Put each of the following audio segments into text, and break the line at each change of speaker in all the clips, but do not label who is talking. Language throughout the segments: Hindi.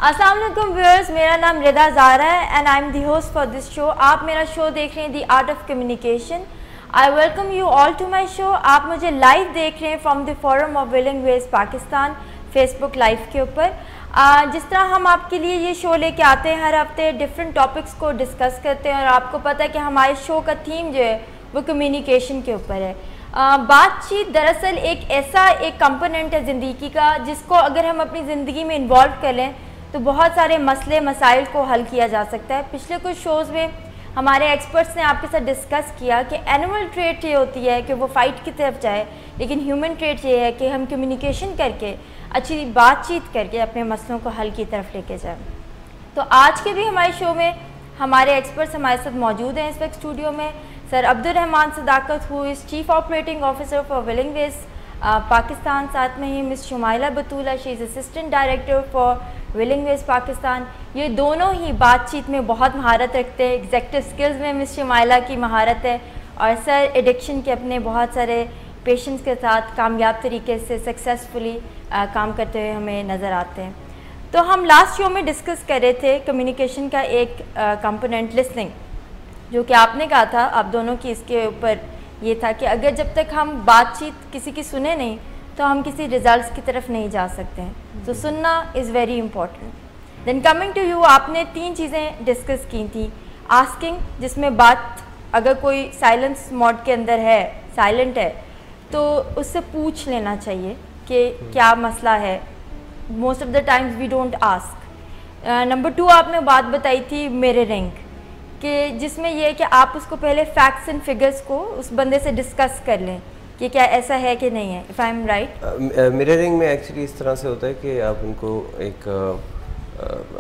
अस्सलाम वालेकुम व्यूअर्स, मेरा नाम रिदा ज़ारा है and I am the host for this show. आप मेरा शो देख रहे हैं the art of communication. I welcome you all to my show. आप मुझे लाइव देख रहे हैं from the forum of willing veg Pakistan Facebook live के ऊपर। जिस तरह हम आपके लिए ये शो लेके आते हैं हर हफ्ते, डिफरेंट टॉपिक्स को डिस्कस करते हैं और आपको पता है कि हमारे शो का थीम जो है वो कम्युनिकेशन के ऊपर है। बातचीत दरअसल एक कंपोनेंट है ज़िंदगी का, जिसको अगर हम अपनी ज़िंदगी में इन्वॉल्व कर लें तो बहुत सारे मसले मसाइल को हल किया जा सकता है। पिछले कुछ शोज़ में हमारे एक्सपर्ट्स ने आपके साथ डिस्कस किया कि एनिमल ट्रेट ये होती है कि वो फ़ाइट की तरफ जाए, लेकिन ह्यूमन ट्रेट ये है कि हम कम्युनिकेशन करके, अच्छी बातचीत करके अपने मसलों को हल की तरफ लेके जाएं। तो आज के भी हमारे शो में हमारे एक्सपर्ट्स हमारे साथ मौजूद हैं इस वक्त स्टूडियो में। Sir Abdul Rahman Sadakat, who is chief operating officer for Willing veg Pakistan. साथ में ही miss Shumaila Batula, she is assistant director for Willing veg Pakistan. ये दोनों ही बातचीत में बहुत महारत रखते हैं। एग्जेक्टिव स्किल्स में मिस शुमाइला की महारत है और सर एडिक्शन के अपने बहुत सारे पेशेंट्स के साथ कामयाब तरीके से सक्सेसफुली काम करते हुए हमें नज़र आते हैं। तो हम लास्ट शो में डिस्कस कर रहे थे कम्युनिकेशन का एक कंपोनेंट लिसनिंग, जो कि आपने कहा था आप दोनों की इसके ऊपर ये था कि अगर जब तक हम बातचीत किसी की सुने नहीं तो हम किसी रिजल्ट्स की तरफ नहीं जा सकते हैं। तो सुनना is very important. Then coming to you, आपने 3 चीज़ें डिस्कस की थी। आस्किंग, जिसमें बात अगर कोई साइलेंस मोड के अंदर है, साइलेंट है, तो उससे पूछ लेना चाहिए कि क्या मसला है। Most of the times we don't ask. Number 2 आपने बात बताई थी मिररिंग, कि जिसमें यह है कि आप उसको पहले फैक्ट्स एंड फिगर्स को उस बंदे से डिस्कस कर लें कि क्या ऐसा है कि नहीं है। If I am right,
mirroring में एक्चुअली इस तरह से होता है कि आप उनको एक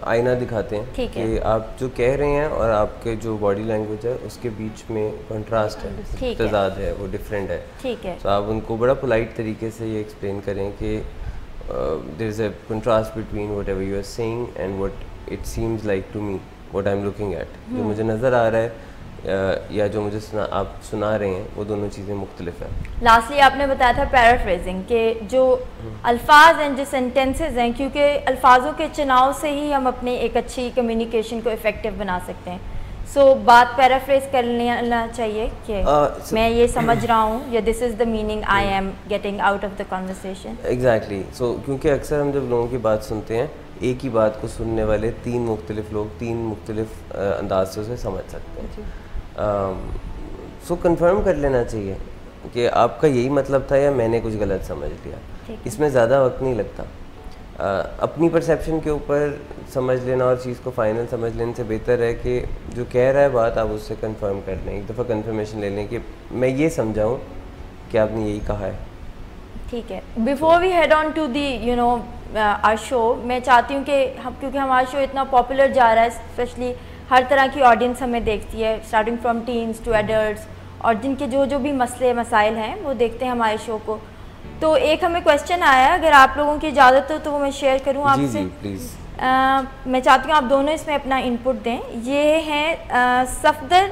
आईना दिखाते हैं कि आप जो कह रहे हैं और आपके जो बॉडी लैंग्वेज है उसके बीच में कंट्रास्ट है, तजाद है, वो डिफरेंट है।
ठीक है।
तो आप उनको बड़ा पोलाइट तरीके से ये एक्सप्लेन करें कि there is a contrast between whatever you are saying and what it seems like to me, what I am looking at. जो मुझे नज़र आ रहा है या जो मुझे आप सुना रहे हैं, वो दोनों चीज़ें मुख्तलिफ हैं।
लास्टली आपने बताया था पैराफ्रेजिंग, के जो अल्फाज हैं, जो सेंटेंसेस हैं, क्योंकि अल्फाजों के चुनाव से ही हम अपनी एक अच्छी कम्युनिकेशन को इफ़ेक्टिव बना सकते हैं। सो बात पैराफ्रेज कर लेना चाहिए कि मैं ये समझ रहा हूँ या this is the meaning I am getting out of the conversation.
Exactly. So क्योंकि अक्सर हम जब लोगों की बात सुनते हैं, एक ही बात को सुनने वाले 3 मुख्तलिफ लोग 3 मुख्तलिफ अंदाज से उसे समझ सकते हैं। सो कंफर्म कर लेना चाहिए कि आपका यही मतलब था या मैंने कुछ गलत समझ लिया। इसमें ज़्यादा वक्त नहीं लगता। अपनी परसेप्शन के ऊपर समझ लेना और चीज़ को फाइनल समझ लेने से बेहतर है कि जो कह रहा है बात आप उससे कंफर्म कर लें, एक दफ़ा कंफर्मेशन ले लें कि मैं ये समझाऊँ कि आपने यही कहा है।
ठीक है। Before we head on to the our show, मैं चाहती हूँ कि क्योंकि हमारा शो इतना पॉपुलर जा रहा है, स्पेशली हर तरह की ऑडियंस हमें देखती है, starting from teens to adults, और जिनके जो भी मसले मसाइल हैं वो देखते हैं हमारे शो को। तो एक हमें क्वेश्चन आया है, अगर आप लोगों की इजाज़त हो तो वो मैं शेयर करूँ आपसे।
जी प्लीज़।
मैं चाहती हूँ आप दोनों इसमें अपना इनपुट दें। ये हैं सफदर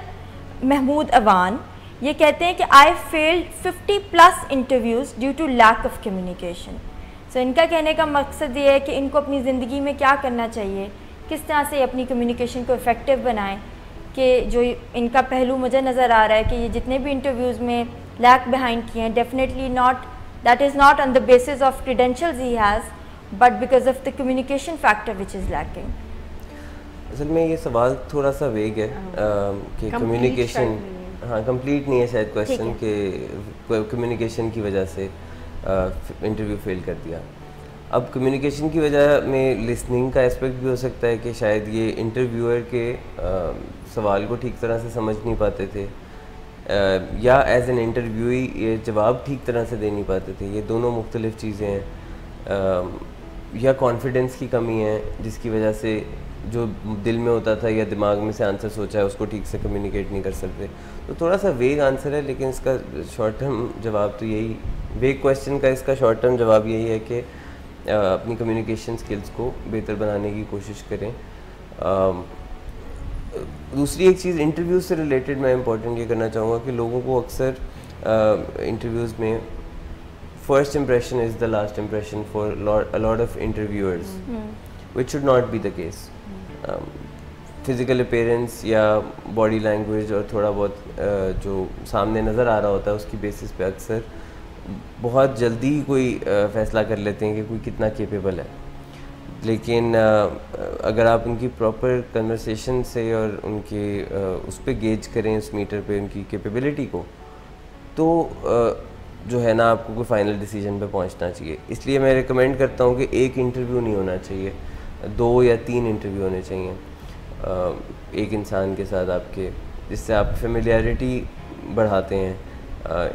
महमूद अवान। ये कहते हैं कि I failed 50+ interviews due to lack of communication. So इनका कहने का मकसद ये है कि इनको अपनी ज़िंदगी में क्या करना चाहिए, किस तरह से अपनी कम्युनिकेशन को इफ़ेक्टिव बनाएं। कि जो इनका पहलू मुझे नज़र आ रहा है कि ये जितने भी इंटरव्यूज़ में लैक बिहाइंड किए हैं, definitely not, that is not on the basis of credentials he has, but because of the communication factor which is lacking.
असल में ये सवाल थोड़ा सा वेग है कि कम्युनिकेशन, हाँ कंप्लीट नहीं है शायद क्वेश्चन के कम्युनिकेशन की वजह से इंटरव्यू फेल कर दिया। अब कम्युनिकेशन की वजह में लिसनिंग का एस्पेक्ट भी हो सकता है कि शायद ये इंटरव्यूअर के सवाल को ठीक तरह से समझ नहीं पाते थे, या एज एन इंटरव्यूई ये जवाब ठीक तरह से दे नहीं पाते थे। ये दोनों मुख्तलिफ चीज़ें हैं। या कॉन्फिडेंस की कमी है जिसकी वजह से जो दिल में होता था या दिमाग में से आंसर सोचा है उसको ठीक से कम्युनिकेट नहीं कर सकते। तो थोड़ा सा वेग आंसर है, लेकिन इसका शॉर्ट टर्म जवाब तो यही, वेग क्वेश्चन का इसका शॉर्ट टर्म जवाब यही है कि अपनी कम्युनिकेशन स्किल्स को बेहतर बनाने की कोशिश करें। दूसरी एक चीज़ इंटरव्यूज़ से रिलेटेड मैं इम्पोर्टेंट ये करना चाहूँगा कि लोगों को अक्सर इंटरव्यूज़ में first impression is the last impression for a lot of interviewers. Which should not be the case. Physical appearance या बॉडी लैंग्वेज और थोड़ा बहुत जो सामने नज़र आ रहा होता है उसकी बेसिस पे अक्सर बहुत जल्दी कोई फ़ैसला कर लेते हैं कि कोई कितना केपेबल है। लेकिन अगर आप उनकी प्रॉपर कन्वर्सेशन से और उनके उस पर गेज करें उस मीटर पे उनकी कैपेबिलिटी को, तो जो है ना आपको कोई फाइनल डिसीजन पे पहुंचना चाहिए। इसलिए मैं रिकमेंड करता हूँ कि एक इंटरव्यू नहीं होना चाहिए, 2 या 3 इंटरव्यू होने चाहिए एक इंसान के साथ आपके, जिससे आप फेमिलियरिटी बढ़ाते हैं,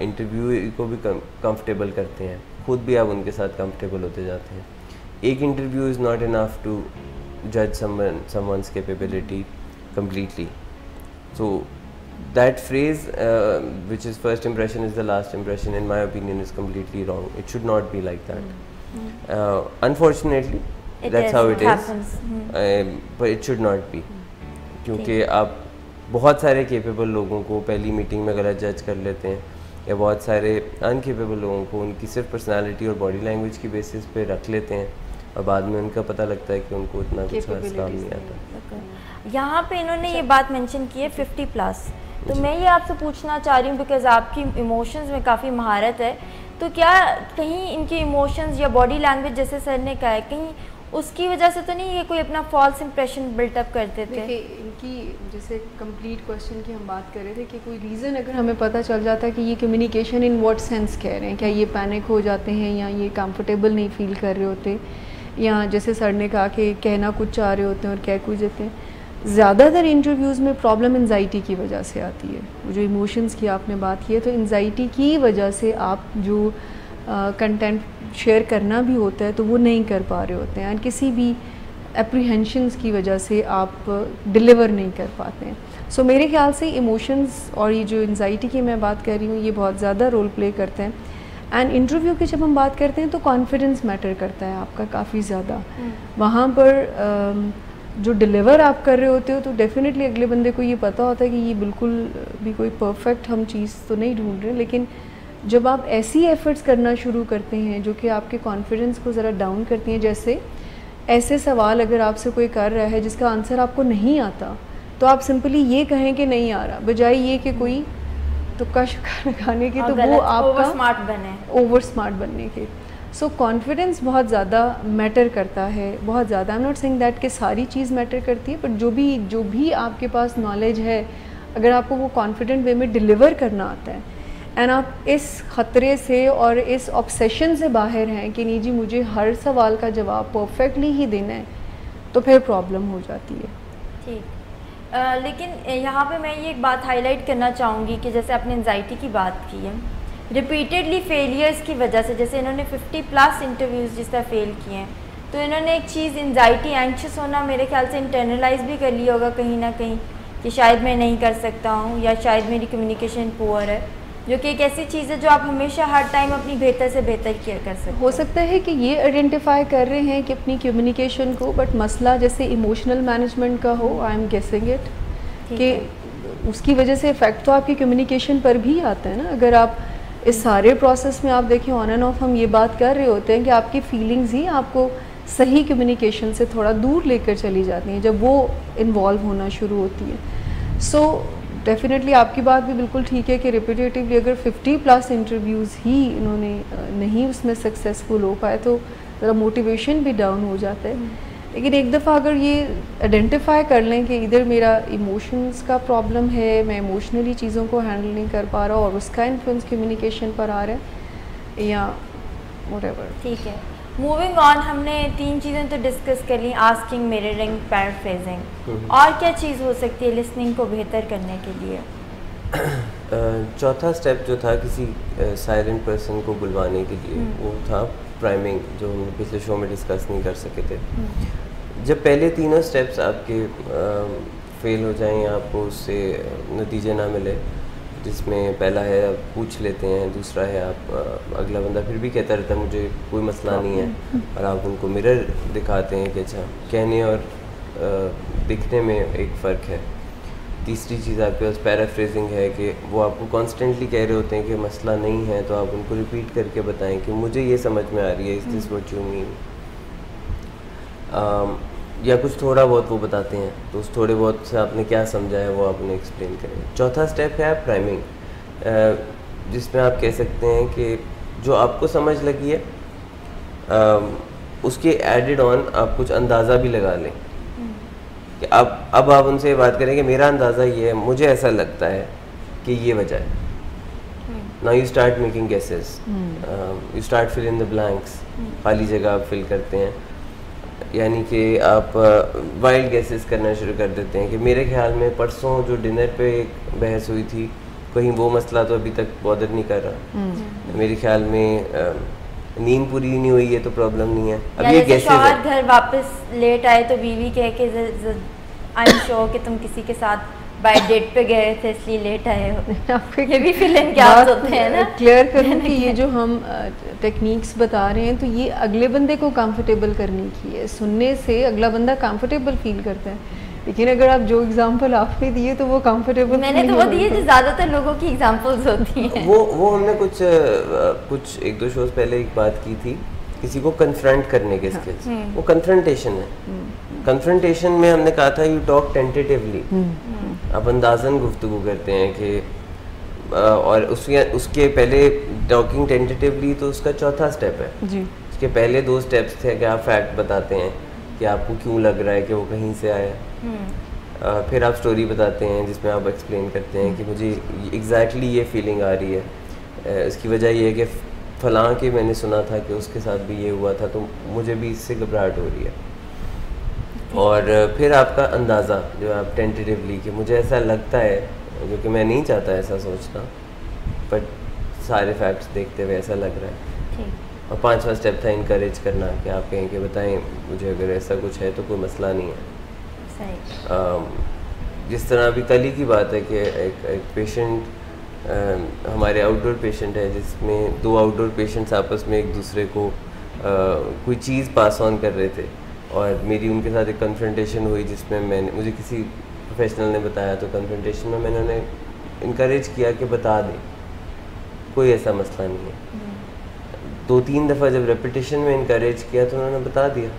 इंटरव्यू को भी कंफर्टेबल करते हैं, खुद भी आप उनके साथ कंफर्टेबल होते जाते हैं। एक interview is not enough to जज someone's capability completely. So that phrase which is first impression is the last impression, in my opinion, is completely wrong. It should not be like that. Unfortunately that's how it is, but it should not be, क्योंकि आप बहुत सारे केपेबल लोगों को पहली मीटिंग में गलत जज कर लेते हैं, या बहुत सारे अनकेपेबल लोगों को उनकी सिर्फ पर्सनालिटी और बॉडी लैंग्वेज की बेसिस पे रख लेते हैं, और बाद में उनका पता लगता है कि उनको इतना कुछ खास काम नहीं आता।
यहाँ पे इन्होंने ये बात मेंशन की है 50+, तो मैं ये आपसे पूछना चाह रही हूँ, बिकॉज आपकी इमोशंस में काफ़ी महारत है, तो क्या कहीं इनके इमोशंस या बॉडी लैंग्वेज, जैसे सर ने कहा है, कहीं उसकी वजह से तो नहीं ये कोई अपना फॉल्स इंप्रेशन बिल्टअप करते थे?
देखिए, इनकी जैसे कंप्लीट क्वेश्चन की हम बात कर रहे थे कि कोई रीज़न अगर हमें पता चल जाता है कि ये कम्युनिकेशन इन व्हाट सेंस कह रहे हैं, क्या ये पैनिक हो जाते हैं या ये कंफर्टेबल नहीं फील कर रहे होते, या जैसे सर ने कहा कि कहना कुछ चाह रहे होते हैं और कह कुछ देते हैं। ज़्यादातर इंटरव्यूज़ में प्रॉब्लम एंजाइटी की वजह से आती है। वो जो इमोशंस की आपने बात की है, तो एंजाइटी की वजह से आप जो कंटेंट शेयर करना भी होता है तो वो नहीं कर पा रहे होते हैं, एंड किसी भी एप्रीहेंशंस की वजह से आप डिलीवर नहीं कर पाते हैं। सो मेरे ख्याल से इमोशंस और ये जो एंजाइटी की मैं बात कर रही हूँ, ये बहुत ज़्यादा रोल प्ले करते हैं। एंड इंटरव्यू की जब हम बात करते हैं तो कॉन्फिडेंस मैटर करता है आपका काफ़ी ज़्यादा। वहाँ पर जो डिलीवर आप कर रहे होते हो तो डेफिनेटली अगले बंदे को ये पता होता है कि ये बिल्कुल भी कोई परफेक्ट हम चीज़ तो नहीं ढूंढ रहे, लेकिन जब आप ऐसी एफ़र्ट्स करना शुरू करते हैं जो कि आपके कॉन्फिडेंस को ज़रा डाउन करती हैं, जैसे ऐसे सवाल अगर आपसे कोई कर रहा है जिसका आंसर आपको नहीं आता, तो आप सिंपली ये कहें कि नहीं आ रहा, बजाय ये कि कोई तुक्का शुक्का लगाने के, तो वो आपका ओवर स्मार्ट बनने के। सो कॉन्फिडेंस बहुत ज़्यादा मैटर करता है, बहुत ज़्यादा। I am not saying that कि सारी चीज़ मैटर करती है, बट जो भी आपके पास नॉलेज है, अगर आपको वो कॉन्फिडेंट वे में डिलीवर करना आता है, एंड आप इस ख़तरे से और इस ऑब्सेशन से बाहर हैं कि नहीं जी मुझे हर सवाल का जवाब परफेक्टली ही देना है, तो फिर प्रॉब्लम हो जाती है। ठीक,
लेकिन यहाँ पे मैं ये एक बात हाईलाइट करना चाहूँगी कि जैसे आपने एंजाइटी की बात की है, रिपीटेडली फेलियर्स की वजह से, जैसे इन्होंने 50+ इंटरव्यूज़ जिस तरह फेल किए हैं, तो इन्होंने एक चीज़ एंजाइटी, एंक्शस होना मेरे ख्याल से इंटरनलाइज भी कर लिया होगा कहीं ना कहीं, कि शायद मैं नहीं कर सकता हूँ, या शायद मेरी कम्युनिकेशन पुअर है, जो कि एक ऐसी चीज़ है जो आप हमेशा हर टाइम अपनी बेहतर से बेहतर किया कर सकते हैं।
हो सकता है कि ये आइडेंटिफाई कर रहे हैं कि अपनी कम्युनिकेशन को, बट मसला जैसे इमोशनल मैनेजमेंट का हो, आई एम गेसिंग इट, कि उसकी वजह से इफ़ेक्ट तो आपकी कम्युनिकेशन पर भी आता है ना। अगर आप इस सारे प्रोसेस में आप देखें ऑन एंड ऑफ हम ये बात कर रहे होते हैं कि आपकी फीलिंग्स ही आपको सही कम्युनिकेशन से थोड़ा दूर लेकर चली जाती हैं जब वो इन्वॉल्व होना शुरू होती है। सो डेफिनेटली आपकी बात भी बिल्कुल ठीक है कि रिपीटेटिवली अगर 50+ इंटरव्यूज़ ही इन्होंने नहीं उसमें सक्सेसफुल हो पाए तो ज़रा मोटिवेशन भी डाउन हो जाता है। लेकिन एक दफ़ा अगर ये आइडेंटिफाई कर लें कि इधर मेरा इमोशंस का प्रॉब्लम है, मैं इमोशनली चीज़ों को हैंडल नहीं कर पा रहा और उसका इन्फ्लुएंस कम्युनिकेशन पर आ रहा है या व्हाटएवर,
ठीक है। मूविंग ऑन, हमने 3 चीज़ें तो डिस्कस कर ली, आस्किंग, मिररिंग, पैराफ्रेजिंग, और क्या चीज़ हो सकती है लिसनिंग को बेहतर करने के लिए?
चौथा स्टेप जो था किसी साइलेंट पर्सन को बुलवाने के लिए, वो था प्राइमिंग, जो हम पिछले शो में डिस्कस नहीं कर सके थे। जब पहले तीनों स्टेप्स आपके फेल हो जाएं या आपको उससे नतीजे ना मिले, जिसमें पहला है आप पूछ लेते हैं, दूसरा है आप अगला बंदा फिर भी कहता रहता है मुझे कोई मसला नहीं है, और आप उनको मिरर दिखाते हैं कि अच्छा, कहने और दिखने में एक फ़र्क है। तीसरी चीज़ आपके पास पैराफ्रेजिंग है कि वो आपको कॉन्स्टेंटली कह रहे होते हैं कि मसला नहीं है, तो आप उनको रिपीट करके बताएं कि मुझे ये समझ में आ रही है, is this what you mean. या कुछ थोड़ा बहुत वो बताते हैं, तो उस थोड़े बहुत से आपने क्या समझा है वो आपने एक्सप्लेन करें। चौथा स्टेप है प्राइमिंग, जिसमें आप कह सकते हैं कि जो आपको समझ लगी है उसके एडेड ऑन आप कुछ अंदाज़ा भी लगा लें कि अब आप उनसे बात करें कि मेरा अंदाज़ा ये है, मुझे ऐसा लगता है कि ये वजह है। Now you start making guesses, you start fill in the blanks, खाली जगह आप फिल करते हैं, यानी कि आप वाइल्ड गेसेस करना शुरू कर देते हैं कि मेरे ख्याल में परसों जो डिनर पे एक बहस हुई थी, कहीं वो मसला तो अभी तक बॉदर नहीं कर रहा, मेरे ख्याल में नींद पूरी नहीं हुई है तो प्रॉब्लम नहीं है। अब ये गेसेस है।
घर वापस लेट आए तो बीवी कह के आई एम श्योर कि तुम किसी के साथ बाय डेट पे गए थे इसलिए लेट आए हो। ये भी फिल इन गैप्स होते हैं ना।
क्लियर करूँ कि ये जो हम टेक्निक्स बता रहे हैं तो ये अगले बंदे को कंफर्टेबल करने की है, सुनने से अगला बंदा कंफर्टेबल फील करता है। लेकिन अगर आप जो एग्जांपल आपने दिए तो वो कंफर्टेबल
मैंने तो वो दिए जो ज़्यादातर लोगों की एग्जांपल्स होती हैं।
वो हमने कुछ एक दो शोज पहले एक बात की थी, किसी को कन्फ्रंट करने के स्किल्स, वो कन्फ्रंटेशन है। कन्फ्रंटेशन में हमने कहा था यू टॉक टेंटेटिवली, आप अंदाजन गुफ्तगू करते हैं कि और उसके पहले टॉकिंग टेंटेटिवली, तो उसका चौथा स्टेप है जी। उसके पहले दो स्टेप्स थे कि आप फैक्ट बताते हैं कि आपको क्यों लग रहा है कि वो कहीं से आया, फिर आप स्टोरी बताते हैं जिसमें आप एक्सप्लेन करते हैं कि मुझे एग्जैक्टली ये फीलिंग आ रही है, इसकी वजह ये है कि फ़लाँ के मैंने सुना था कि उसके साथ भी ये हुआ था, तो मुझे भी इससे घबराहट हो रही है। और फिर आपका अंदाज़ा जो आप टेंटेटिवली कि मुझे ऐसा लगता है, जो कि मैं नहीं चाहता ऐसा सोचना, बट सारे फैक्ट्स देखते हुए ऐसा लग रहा है। और पांचवा स्टेप था इनकरेज करना कि आप कहें कि बताएं मुझे अगर ऐसा कुछ है तो कोई मसला नहीं है। जिस तरह अभी कल ही की बात है कि एक पेशेंट, हमारे आउटडोर पेशेंट है जिसमें दो आउटडोर पेशेंट्स आपस में एक दूसरे को कोई चीज़ पास ऑन कर रहे थे, और मेरी उनके साथ एक कन्फ्रंटेशन हुई जिसमें मुझे किसी प्रोफेशनल ने बताया, तो कन्फ्रंटेशन में मैंने उन्हें इनकरेज किया कि बता दें कोई ऐसा मसला नहीं है। 2-3 दफ़ा जब रेपिटेशन में इनकरेज किया तो उन्होंने बता दिया।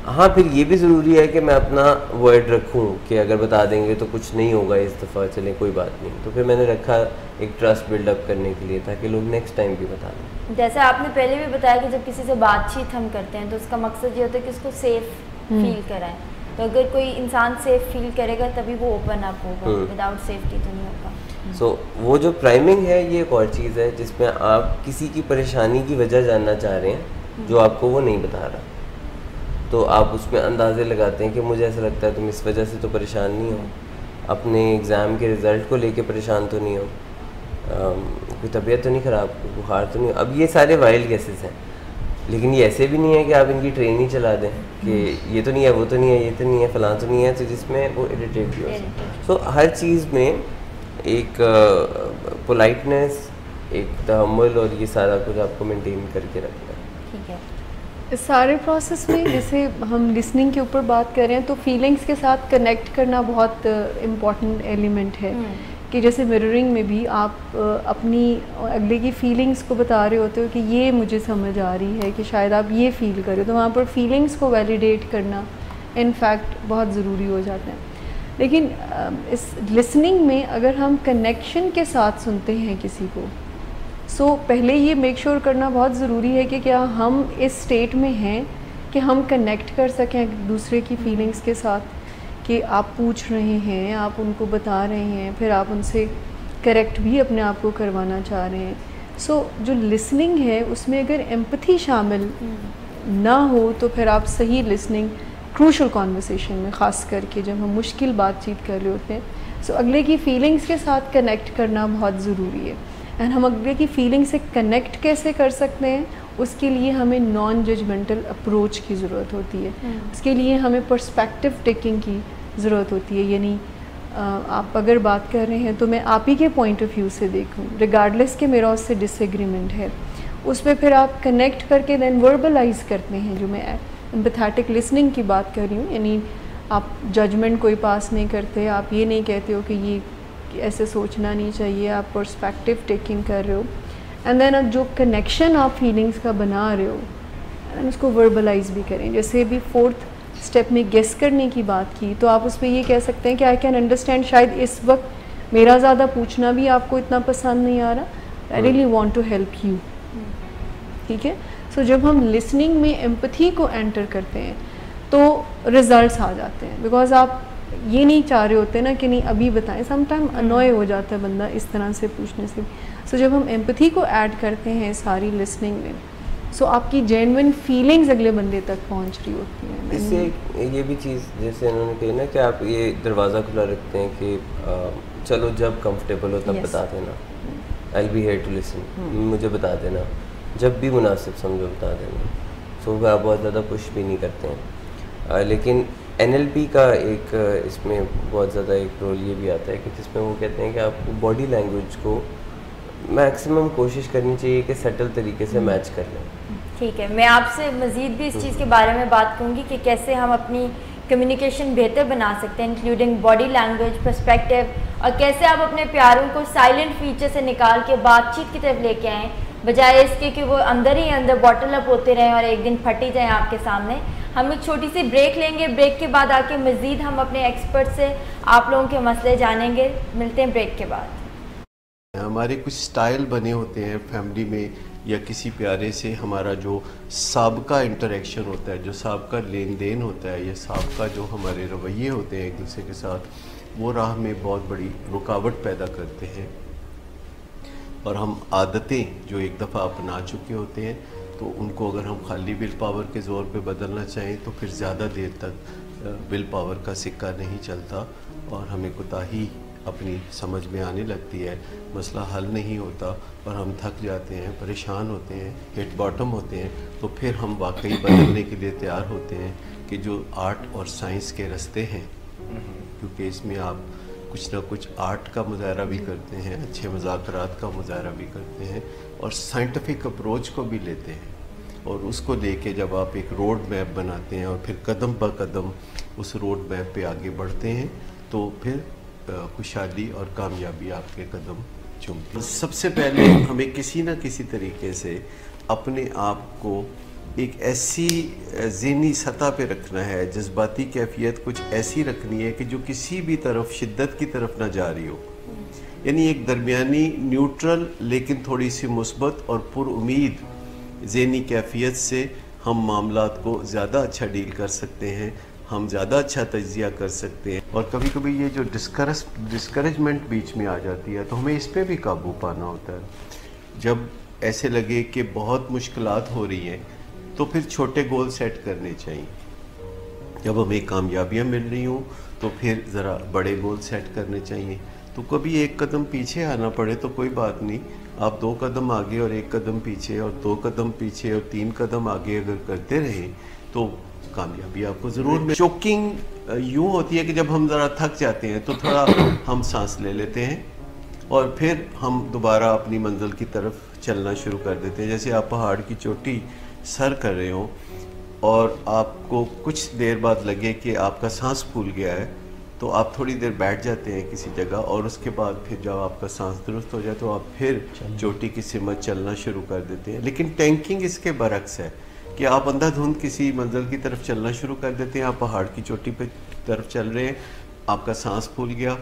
हाँ, फिर ये भी ज़रूरी है कि मैं अपना वर्ड रखूँ कि अगर बता देंगे तो कुछ नहीं होगा इस दफ़ा, चलें कोई बात नहीं, तो फिर मैंने रखा एक ट्रस्ट बिल्डअप करने के लिए ताकि लोग नेक्स्ट टाइम भी बता दें।
जैसे आपने पहले भी बताया कि जब किसी से बातचीत हम करते हैं तो उसका मकसद ये होता है कि उसको सेफ फील कराएं, तो अगर कोई इंसान सेफ फील करेगा तभी वो ओपन अप होगा, विदाउट सेफ्टी तो नहीं होगा।
वो जो प्राइमिंग है ये एक और चीज़ है जिसमें आप किसी की परेशानी की वजह जानना चाह रहे हैं जो आपको वो नहीं बता रहा, तो आप उसमें अंदाजे लगाते हैं कि मुझे ऐसा लगता है तुम इस वजह से तो परेशान नहीं हो, अपने एग्ज़ाम के रिज़ल्ट को लेके परेशान तो नहीं हो, कोई तबीयत तो नहीं ख़राब, कोई बुखार तो नहीं हो। अब ये सारे वाइल्ड केसेस हैं, लेकिन ये ऐसे भी नहीं है कि आप इनकी ट्रेन ही चला दें कि ये तो नहीं है, वो तो नहीं है, ये तो नहीं है, फ़लाँ तो नहीं है, तो जिसमें वो इरिटेट भी हो। सो हर चीज़ में एक पोलाइटनेस, एक तहम्मुल और ये सारा कुछ आपको मेंटेन करके रखना है।
ठीक है।
इस सारे प्रोसेस में जैसे हम लिसनिंग के ऊपर बात कर रहे हैं तो फीलिंग्स के साथ कनेक्ट करना बहुत इम्पॉर्टेंट एलिमेंट है कि जैसे मिररिंग में भी आप अपनी अगले की फीलिंग्स को बता रहे होते हो कि ये मुझे समझ आ रही है कि शायद आप ये फील करो, तो वहाँ पर फीलिंग्स को वैलिडेट करना इनफैक्ट बहुत ज़रूरी हो जाता है। लेकिन इस लिसनिंग में अगर हम कनेक्शन के साथ सुनते हैं किसी को, सो पहले ये मेक श्योर करना बहुत ज़रूरी है कि क्या हम इस स्टेट में हैं कि हम कनेक्ट कर सकें एक दूसरे की फीलिंग्स के साथ, कि आप पूछ रहे हैं, आप उनको बता रहे हैं, फिर आप उनसे करेक्ट भी अपने आप को करवाना चाह रहे हैं। सो जो लिसनिंग है उसमें अगर एम्पथी शामिल ना हो तो फिर आप सही लिसनिंग क्रूशल कॉन्वर्सेशन में, ख़ास करके जब हम मुश्किल बातचीत कर रहे होते हैं, सो अगले की फ़ीलिंग्स के साथ कनेक्ट करना बहुत ज़रूरी है। एंड हम अगले की फ़ीलिंग से कनेक्ट कैसे कर सकते हैं, उसके लिए हमें नॉन जजमेंटल अप्रोच की ज़रूरत होती है। उसके लिए हमें पर्सपेक्टिव टेकिंग की ज़रूरत होती है, यानी आप अगर बात कर रहे हैं तो मैं आप ही के पॉइंट ऑफ व्यू से देखूं, रिगार्डलेस कि मेरा उससे डिसएग्रीमेंट है, उस पर फिर आप कनेक्ट करके देन वर्बलाइज़ करते हैं। जो मैं एम्पैथेटिक लिसनिंग की बात कर रही हूँ, यानी आप जजमेंट कोई पास नहीं करते, आप ये नहीं कहते हो कि ये ऐसे सोचना नहीं चाहिए, आप पर्सपेक्टिव टेकिंग कर रहे हो। एंड देन अब जो कनेक्शन आप फीलिंग्स का बना रहे हो एंड उसको वर्बलाइज भी करें। जैसे भी 4th स्टेप में गेस करने की बात की, तो आप उस पर ये कह सकते हैं कि आई कैन अंडरस्टैंड, शायद इस वक्त मेरा ज़्यादा पूछना भी आपको इतना पसंद नहीं आ रहा, I really want to help you. ठीक है, सो जब हम लिसनिंग में एम्पथी को एंटर करते हैं तो रिजल्ट्स आ जाते हैं, बिकॉज आप ये नहीं चाह रहे होते ना कि नहीं अभी बताएं, समटाइम अनॉय हो जाता है बंदा इस तरह से पूछने से। सो जब हम एम्पथी को ऐड करते हैं सारी लिसनिंग में, सो आपकी जेन्युइन फीलिंग्स अगले बंदे तक पहुंच रही होती हैं।
इससे ये भी चीज़ जैसे उन्होंने कही ना कि आप ये दरवाज़ा खुला रखते हैं कि चलो जब कंफर्टेबल हो तब बता देना, I will be here to listen, मुझे बता देना, जब भी मुनासिब समझो बता देना। सो आप बहुत ज़्यादा पुश भी नहीं करते हैं। लेकिन NLP का एक इसमें बहुत ज़्यादा एक रोल ये भी आता है कि जिसमें वो कहते हैं कि आपको बॉडी लैंग्वेज को मैक्सिमम कोशिश करनी चाहिए कि सटल तरीके से मैच कर लें।
ठीक है, मैं आपसे मज़ीद भी इस चीज़ के बारे में बात करूँगी कि कैसे हम अपनी कम्युनिकेशन बेहतर बना सकते हैं, इंक्लूडिंग बॉडी लैंग्वेज, पर्सपेक्टिव, और कैसे आप अपने प्यारों को साइलेंट फीचर से निकाल के बातचीत की तरफ लेके आएँ, बजाय इसके कि वो अंदर ही अंदर बॉटल अप होते रहें और एक दिन फटी जाएँ आपके सामने। हम एक छोटी सी ब्रेक लेंगे, ब्रेक के बाद आके मज़ीद हम अपने एक्सपर्ट से आप लोगों के मसले जानेंगे। मिलते हैं ब्रेक के बाद।
हमारे कुछ स्टाइल बने होते हैं फैमिली में या किसी प्यारे से, हमारा जो साबका इंटरेक्शन होता है, जो साबका लेन देन होता है, या साबका जो हमारे रवैये होते हैं एक दूसरे के साथ, वो राह में बहुत बड़ी रुकावट पैदा करते हैं। और हम आदतें जो एक दफ़ा अपना चुके होते हैं, तो उनको अगर हम खाली विल पावर के ज़ोर पे बदलना चाहें तो फिर ज़्यादा देर तक विल पावर का सिक्का नहीं चलता और हमें कोताही अपनी समझ में आने लगती है, मसला हल नहीं होता और हम थक जाते हैं, परेशान होते हैं, हिट बॉटम होते हैं। तो फिर हम वाकई बदलने के लिए तैयार होते हैं कि जो आर्ट और साइंस के रास्ते हैं, क्योंकि इसमें आप कुछ ना कुछ आर्ट का मुजाहरा भी करते हैं, अच्छे मुज़ाकरात का मुजाहरा भी करते हैं और साइंटिफिक अप्रोच को भी लेते हैं, और उसको लेके जब आप एक रोड मैप बनाते हैं और फिर कदम ब कदम उस रोड मैप पे आगे बढ़ते हैं, तो फिर खुशहाली और कामयाबी आपके कदम चूमती है। सबसे पहले हमें किसी न किसी तरीके से अपने आप को एक ऐसी ज़हनी सतह पे रखना है, जज्बाती कैफियत कुछ ऐसी रखनी है कि जो किसी भी तरफ शिद्दत की तरफ ना जा रही हो, यानी एक दरमियानी न्यूट्रल लेकिन थोड़ी सी मुस्बत और पुरुमीद ज़हनी कैफियत से हम मामलात को ज़्यादा अच्छा डील कर सकते हैं, हम ज़्यादा अच्छा तज्ज़िया कर सकते हैं। और कभी कभी ये जो डिस्करेजमेंट बीच में आ जाती है, तो हमें इस पर भी काबू पाना होता है। जब ऐसे लगे कि बहुत मुश्किलात हो रही हैं, तो फिर छोटे गोल सेट करने चाहिए। जब हमें कामयाबियाँ मिल रही हों, तो फिर ज़रा बड़े गोल सेट करने चाहिए। तो कभी एक कदम पीछे आना पड़े तो कोई बात नहीं, आप 2 कदम आगे और 1 कदम पीछे और 2 कदम पीछे और 3 कदम आगे अगर करते रहें तो कामयाबी आपको ज़रूर मिले। चोकिंग यूँ होती है कि जब हम ज़रा थक जाते हैं तो थोड़ा हम सांस ले लेते हैं और फिर हम दोबारा अपनी मंजिल की तरफ चलना शुरू कर देते हैं। जैसे आप पहाड़ की चोटी सर कर रहे हो और आपको कुछ देर बाद लगे कि आपका सांस फूल गया है, तो आप थोड़ी देर बैठ जाते हैं किसी जगह और उसके बाद फिर जब आपका सांस दुरुस्त हो जाए तो आप फिर चोटी की सिमत चलना शुरू कर देते हैं। लेकिन टैंकिंग इसके बरक्स है कि आप अंधाधुंध किसी मंजिल की तरफ चलना शुरू कर देते हैं। आप पहाड़ की चोटी पे तरफ चल रहे हैं, आपका सांस फूल गया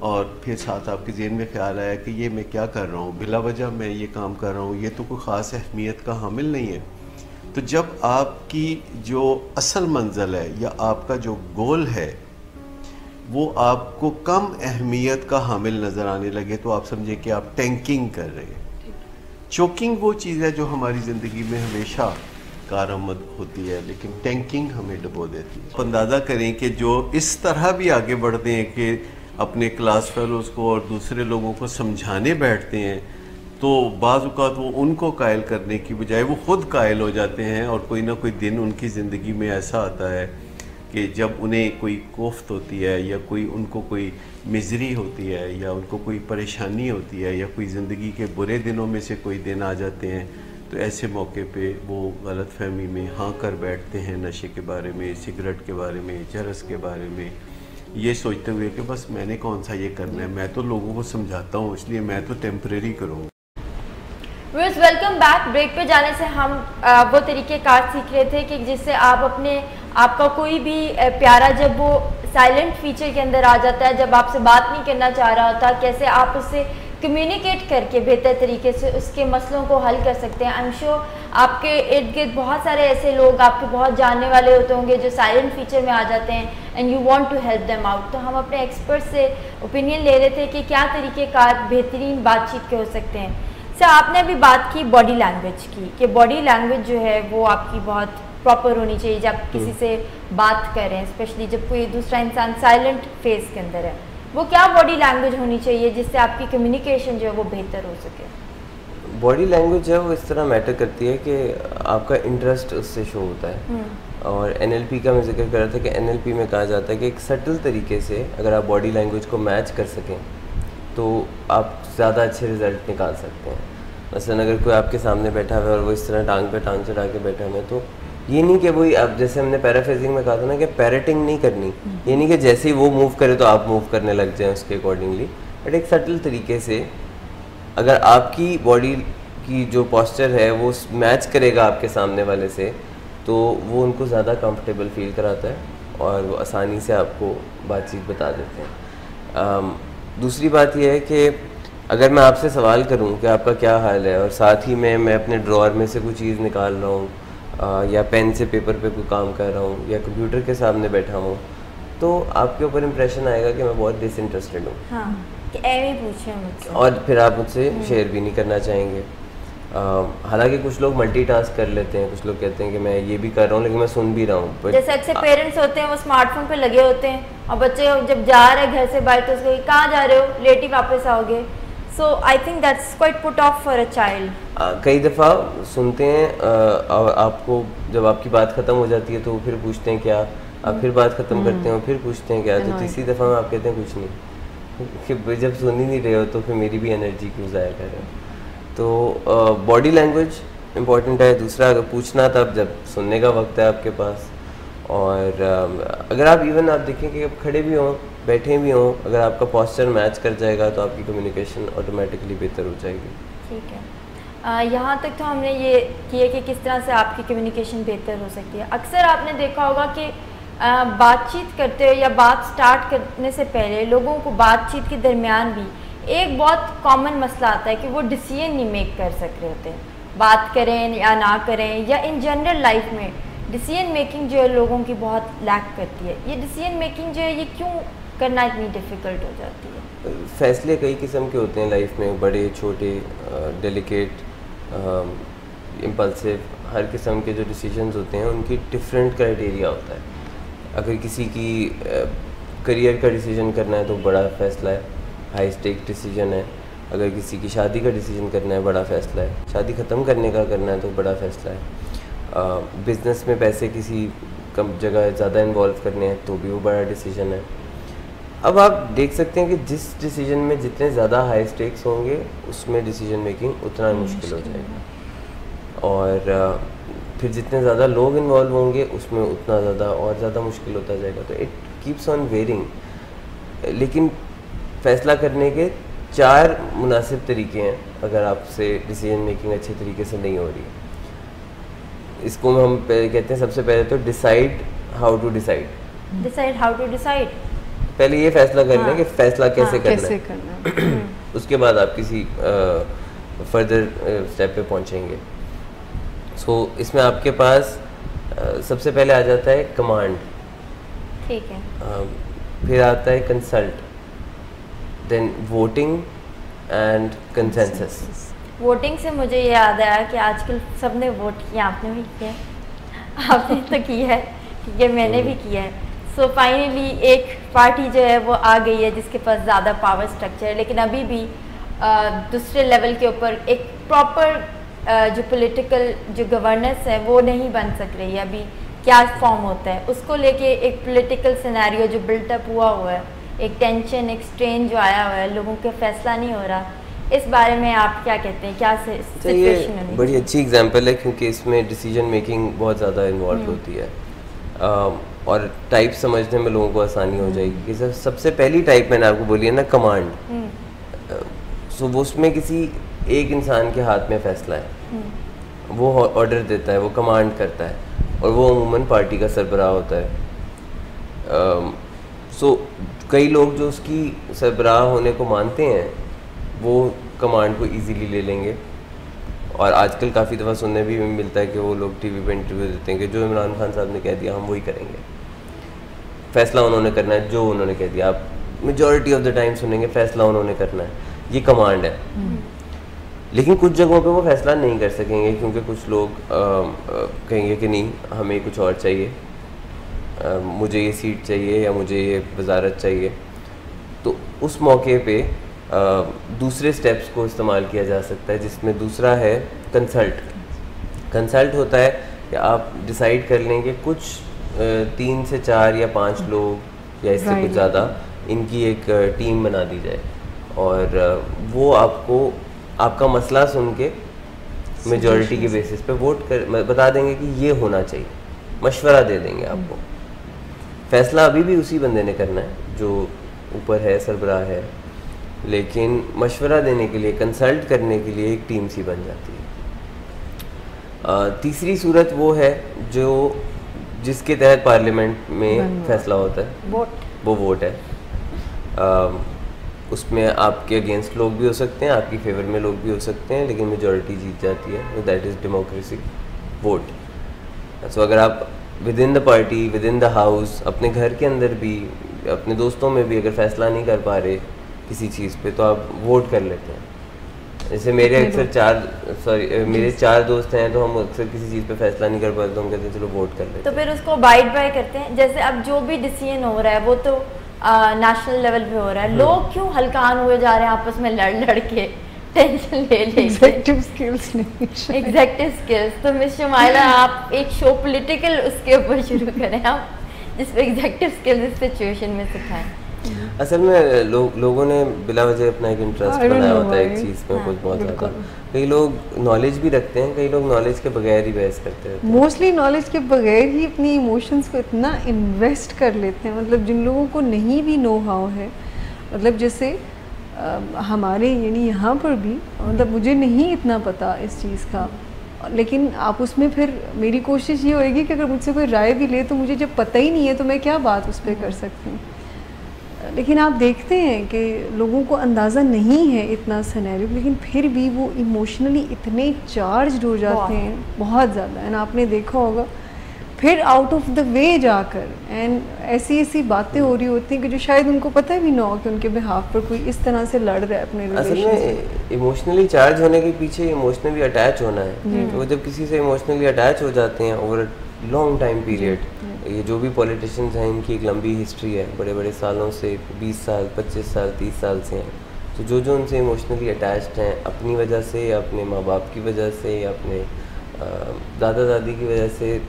और फिर साथ आपके ज़हन में ख्याल आया कि ये मैं क्या कर रहा हूँ, बिला वजह मैं ये काम कर रहा हूँ, ये तो कोई ख़ास अहमियत का हामिल नहीं है। तो जब आपकी जो असल मंजिल है या आपका जो गोल है वो आपको कम अहमियत का हामिल नज़र आने लगे, तो आप समझें कि आप टैंकिंग कर रहे हैं। चोकिंग वो चीज़ है जो हमारी ज़िंदगी में हमेशा कारआमद होती है, लेकिन टैंकिंग हमें डुबो देती है। अंदाज़ा करें कि जो इस तरह भी आगे बढ़ते हैं कि अपने क्लास फेलोज़ को और दूसरे लोगों को समझाने बैठते हैं, तो बाज़ औक़ात वो उनको कायल करने की बजाय वो ख़ुद कायल हो जाते हैं। और कोई ना कोई दिन उनकी ज़िंदगी में ऐसा आता है कि जब उन्हें कोई कोफ्त होती है या कोई उनको कोई मिज़री होती है या उनको कोई परेशानी होती है या कोई ज़िंदगी के बुरे दिनों में से कोई दिन आ जाते हैं, तो ऐसे मौके पे वो गलत फहमी में हाँ कर बैठते हैं नशे के बारे में, सिगरेट के बारे में, चरस के बारे में, ये सोचते हुए कि बस मैंने कौन सा ये करना है, मैं तो लोगों को समझाता हूँ इसलिए मैं तो टेम्परेरी करूँगा।
Viewers welcome back. ब्रेक पे जाने से हम वो तरीके कार सीख रहे थे कि जिससे आप आपका कोई भी प्यारा जब वो साइलेंट फीचर के अंदर आ जाता है, जब आपसे बात नहीं करना चाह रहा होता, कैसे आप उससे कम्युनिकेट करके बेहतर तरीके से उसके मसलों को हल कर सकते हैं। आई एम श्योर आपके इर्द गिर्द बहुत सारे ऐसे लोग आपके बहुत जानने वाले होते होंगे जो साइलेंट फीचर में आ जाते हैं and you want to help them out. तो हम अपने एक्सपर्ट से ओपिनियन ले रहे थे कि क्या तरीक़ेकार बेहतरीन बातचीत के हो सकते हैं। सर, आपने अभी बात की बॉडी लैंग्वेज की कि बॉडी लैंग्वेज जो है वो आपकी बहुत प्रॉपर होनी चाहिए जब किसी से बात करें, स्पेशली जब कोई दूसरा इंसान साइलेंट फेस के अंदर है। वो क्या बॉडी लैंग्वेज होनी चाहिए जिससे आपकी कम्युनिकेशन जो है वो बेहतर हो सके?
बॉडी लैंग्वेज है वो इस तरह मैटर करती है कि आपका इंटरेस्ट उससे शो होता है। और NLP का मैं जिक्र कर रहा था कि NLP में कहा जाता है कि एक सटल तरीके से अगर आप बॉडी लैंग्वेज को मैच कर सकें तो आप ज़्यादा अच्छे रिजल्ट निकाल सकते हैं। मसलन अगर कोई आपके सामने बैठा हुआ है और वो इस तरह टांग पे टांग चढ़ा के बैठा हुआ है, तो ये नहीं कि वही आप जैसे हमने पैराफ्रेजिंग में कहा था ना कि पैरेटिंग नहीं करनी, ये नहीं कि जैसे ही वो मूव करे तो आप मूव करने लग जाएं उसके अकॉर्डिंगली, बट एक सटल तरीके से अगर आपकी बॉडी की जो पोस्चर है वो मैच करेगा आपके सामने वाले से, तो वो उनको ज़्यादा कंफर्टेबल फील कराता है और वो आसानी से आपको बातचीत बता देते हैं। दूसरी बात यह है कि अगर मैं आपसे सवाल करूं कि आपका क्या हाल है और साथ ही में मैं अपने ड्रॉअर में से कोई चीज़ निकाल रहा हूं या पेन से पेपर पे कोई काम कर रहा हूं या कंप्यूटर के सामने बैठा हूं, तो आपके ऊपर इंप्रेशन आएगा कि मैं बहुत डिसइंटरेस्टेड हूँ।
हाँ, कि ऐसे पूछे मुझसे
और फिर आप मुझसे शेयर भी नहीं करना चाहेंगे। हालांकि कुछ लोग मल्टीटास्क कर लेते हैं, कुछ लोग कहते हैं कि मैं ये भी कर रहा हूँ लेकिन मैं सुन भी रहा हूँ।
जैसे अक्सर पेरेंट्स होते हैं वो स्मार्टफोन पे लगे होते हैं और बच्चे जब जा रहे हैं घर से बाहर तो उसको कहाँ जा रहे हो, लेट ही वापस आओगे। So I think that's quite put off for a child.
कई दफ़ा सुनते हैं और आपको जब आपकी बात ख़त्म हो जाती है तो फिर पूछते हैं क्या, आप फिर बात ख़त्म करते हैं फिर पूछते हैं क्या, तो तीसरी दफ़ा में आप कहते हैं कुछ नहीं, कि जब सुन ही नहीं रहे हो तो फिर मेरी भी एनर्जी क्यों ज़ाया कर रहे हो। तो बॉडी लैंग्वेज इम्पॉर्टेंट है। दूसरा, अगर पूछना तब जब सुनने का वक्त है आपके पास। और अगर आप इवन आप देखें कि आप खड़े भी हों बैठे भी हों, अगर आपका पोस्चर मैच कर जाएगा तो आपकी कम्युनिकेशन ऑटोमेटिकली बेहतर हो जाएगी।
ठीक है, यहाँ तक तो हमने ये किया कि किस तरह से आपकी कम्युनिकेशन बेहतर हो सकती है। अक्सर आपने देखा होगा कि बातचीत करते हुए या बात स्टार्ट करने से पहले लोगों को बातचीत के दरमियान भी एक बहुत कॉमन मसला आता है कि वो डिसीजन नहीं मेक कर सक रहे होते हैं, बात करें या ना करें, या इन जनरल लाइफ में डिसीजन मेकिंग जो है लोगों की बहुत लैक करती है। ये डिसीजन मेकिंग जो है ये क्यों करना इतनी डिफ़िकल्ट हो जाती है?
फैसले कई किस्म के होते हैं लाइफ में, बड़े छोटे, डेलिकेट, इम्पल्सिव, हर किस्म के जो डिसीजंस होते हैं उनकी डिफरेंट क्राइटेरिया होता है। अगर किसी की करियर का डिसीजन करना है तो बड़ा फ़ैसला है, हाई स्टेक डिसीजन है। अगर किसी की शादी का डिसीजन करना है बड़ा फ़ैसला है, शादी ख़त्म करने का करना है तो बड़ा फ़ैसला है। बिज़नेस में पैसे किसी कम जगह ज़्यादा इन्वॉल्व करने हैं तो भी वो बड़ा डिसीजन है। अब आप देख सकते हैं कि जिस डिसीजन में जितने ज़्यादा हाई स्टेक्स होंगे उसमें डिसीजन मेकिंग उतना मुश्किल हो जाएगा, और फिर जितने ज़्यादा लोग इन्वॉल्व होंगे उसमें उतना ज़्यादा और ज़्यादा मुश्किल होता जाएगा। तो इट कीप्स ऑन वेरिंग। लेकिन फ़ैसला करने के 4 मुनासिब तरीके हैं अगर आपसे डिसीजन मेकिंग अच्छे तरीके से नहीं हो रही है। इसको हम कहते हैं सबसे पहले तो decide how to decide.
Decide how to decide,
पहले ये फैसला कर लें कि फैसला कैसे करना है। उसके बाद आप किसी फर्दर स्टेप पे पहुंचेंगे। सो इसमें आपके पास सबसे पहले आ जाता है कमांड,
ठीक है,
फिर आता है consult, then voting and consensus.
Voting से मुझे ये याद आया कि आजकल सबने वोट किया, आपने भी किया है, आपने तो किया है, ठीक है, मैंने भी किया है। सो फाइनली एक पार्टी जो है वो आ गई है जिसके पास ज़्यादा पावर स्ट्रक्चर है, लेकिन अभी भी दूसरे लेवल के ऊपर एक प्रॉपर जो पॉलिटिकल जो गवर्नेंस है वो नहीं बन सक रही है। अभी क्या फॉर्म होता है उसको लेके एक पॉलिटिकल सिनेरियो जो बिल्टअप हुआ हुआ है, एक टेंशन, एक स्ट्रेन जो आया हुआ है, लोगों का फैसला नहीं हो रहा। इस बारे में आप क्या कहते हैं, क्या सिचुएशन है?
बड़ी अच्छी एग्जांपल है क्योंकि इसमें डिसीजन मेकिंग बहुत ज़्यादा इन्वॉल्व होती है, और टाइप समझने में लोगों को आसानी हो जाएगी। कि सबसे पहली टाइप मैंने आपको बोली है ना, कमांड। सो वो उसमें किसी एक इंसान के हाथ में फैसला है, वो ऑर्डर देता है, वो कमांड करता है, और वो अमूमन पार्टी का सरबराह होता है। सो कई लोग जो उसकी सरबराह होने को मानते हैं वो कमांड को इजीली ले लेंगे, और आजकल काफ़ी दफ़ा सुनने भी मिलता है कि वो लोग टीवी पे इंटरव्यू देते हैं कि जो इमरान खान साहब ने कह दिया हम वही करेंगे, फ़ैसला उन्होंने करना है, जो उन्होंने कह दिया। आप मेजॉरिटी ऑफ द टाइम सुनेंगे फ़ैसला उन्होंने करना है, ये कमांड है। लेकिन कुछ जगहों पे वो फैसला नहीं कर सकेंगे क्योंकि कुछ लोग कहेंगे कि नहीं, हमें कुछ और चाहिए, मुझे ये सीट चाहिए या मुझे ये वजारत चाहिए। तो उस मौके पे दूसरे स्टेप्स को इस्तेमाल किया जा सकता है, जिसमें दूसरा है कंसल्ट होता है कि आप डिसाइड कर लें कि कुछ 3 से 4 या 5 लोग या इससे कुछ ज़्यादा इनकी एक टीम बना दी जाए, और वो आपको आपका मसला सुन के मेजॉरिटी के बेसिस पे वोट कर बता देंगे कि ये होना चाहिए, मशवरा दे देंगे आपको। फैसला अभी भी उसी बंदे ने करना है जो ऊपर है, सरबराह है, लेकिन मशवरा देने के लिए, कंसल्ट करने के लिए एक टीम सी बन जाती है। तीसरी सूरत वो है जो जिसके तहत पार्लियामेंट में फैसला होता है, वो वोट है। उसमें आपके अगेंस्ट लोग भी हो सकते हैं, आपकी फेवर में लोग भी हो सकते हैं, लेकिन मेजॉरिटी जीत जाती है। That is democracy, vote. So अगर आप within the party, within the house, अपने घर के अंदर भी, अपने दोस्तों में भी अगर फैसला नहीं कर पा रहे किसी चीज़ पे, तो आप वोट कर लेते हैं। जैसे मेरे अक्सर मेरे 4 दोस्त हैं, तो हम अक्सर किसी चीज़ पे फैसला नहीं कर पाते तो हम कहते हैं चलो वोट कर लेते हैं।
तो फिर उसको अबाइड बाय करते हैं। जैसे अब जो भी डिसीजन हो रहा है वो तो नेशनल लेवल पे हो रहा है, लोग क्यों हल्कान हुए जा रहे हैं आपस में लड़ के, टेंशन ले ले।
एग्जेक्टिव स्किल्स नहीं,
एग्जेक्टिव स्किल्स। तो मिस शुमाइला आप एक शो पॉलिटिकल उसके ऊपर शुरू करें आप, जिसपे एग्जेक्टिव स्किल्स इस सिचुएशन में सिखाएं।
असल में लोगों ने बिला वजह अपना एक इंटरेस्ट बनाया होता है एक चीज़ में, कुछ बहुत ज़्यादा। कई लोग नॉलेज भी रखते हैं, कई लोग नॉलेज के बगैर ही बहस करते हैं।
मोस्टली नॉलेज के बगैर ही अपनी इमोशंस को इतना इन्वेस्ट कर लेते हैं। मतलब जिन लोगों को नहीं भी नो हाउ है, मतलब जैसे हमारे यानी यहाँ पर भी, मतलब मुझे नहीं इतना पता इस चीज़ का, लेकिन आप उसमें फिर मेरी कोशिश ये होएगी कि अगर मुझसे कोई राय भी ले तो मुझे जब पता ही नहीं है तो मैं क्या बात उस पर कर सकती हूँ। लेकिन आप देखते हैं कि लोगों को अंदाज़ा नहीं है इतना सिनेरियो, लेकिन फिर भी वो इमोशनली इतने चार्ज हो जाते हैं बहुत ज़्यादा। एंड आपने देखा होगा फिर आउट ऑफ द वे जाकर एंड ऐसी ऐसी बातें हो रही होती हैं कि जो शायद उनको पता भी ना हो कि उनके बिहाफ पर कोई इस तरह से लड़ रहा है अपने रिलेशन से।
इमोशनली चार्ज होने के पीछे इमोशनली अटैच होना है। तो जब किसी से इमोशनली अटैच हो जाते हैं ओवर लॉन्ग टाइम पीरियड, ये जो भी पॉलिटिशियंस हैं इनकी एक लंबी हिस्ट्री है, बड़े बड़े सालों से, 20 साल 25 साल 30 साल से हैं। तो जो उनसे इमोशनली अटैच्ड हैं अपनी वजह से या अपने माँ बाप की वजह से या अपने दादा दादी की वजह से,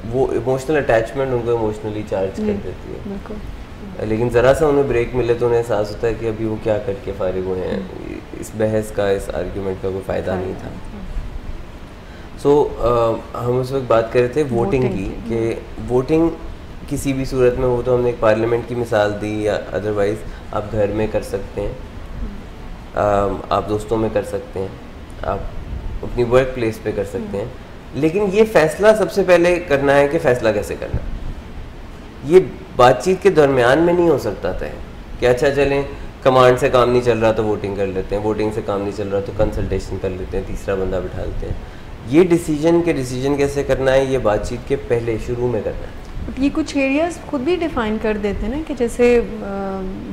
वो इमोशनल अटैचमेंट उनको इमोशनली चार्ज कर देती है। लेकिन ज़रा सा उन्हें ब्रेक मिले तो उन्हें एहसास होता है कि अभी वो क्या करके फारिग हुए हैं, इस बहस का, इस आर्ग्यूमेंट का कोई फ़ायदा नहीं था। सो हम उस वक्त बात कर रहे थे वोटिंग की, कि वोटिंग किसी भी सूरत में हो, तो हमने एक पार्लियामेंट की मिसाल दी, या अदरवाइज़ आप घर में कर सकते हैं, आप दोस्तों में कर सकते हैं, आप अपनी वर्क प्लेस पे कर सकते हैं। लेकिन ये फ़ैसला सबसे पहले करना है कि फ़ैसला कैसे करना है। ये बातचीत के दरमियान में नहीं हो सकता था कि अच्छा चलें कमांड से काम नहीं चल रहा तो वोटिंग कर लेते हैं, वोटिंग से काम नहीं चल रहा तो कंसल्टेशन कर लेते हैं, तीसरा बंदा बिठा लेते हैं। ये डिसीजन कैसे करना है, ये बातचीत के पहले शुरू में करना है।
ये कुछ एरियाज खुद भी डिफ़ाइन कर देते हैं ना, कि जैसे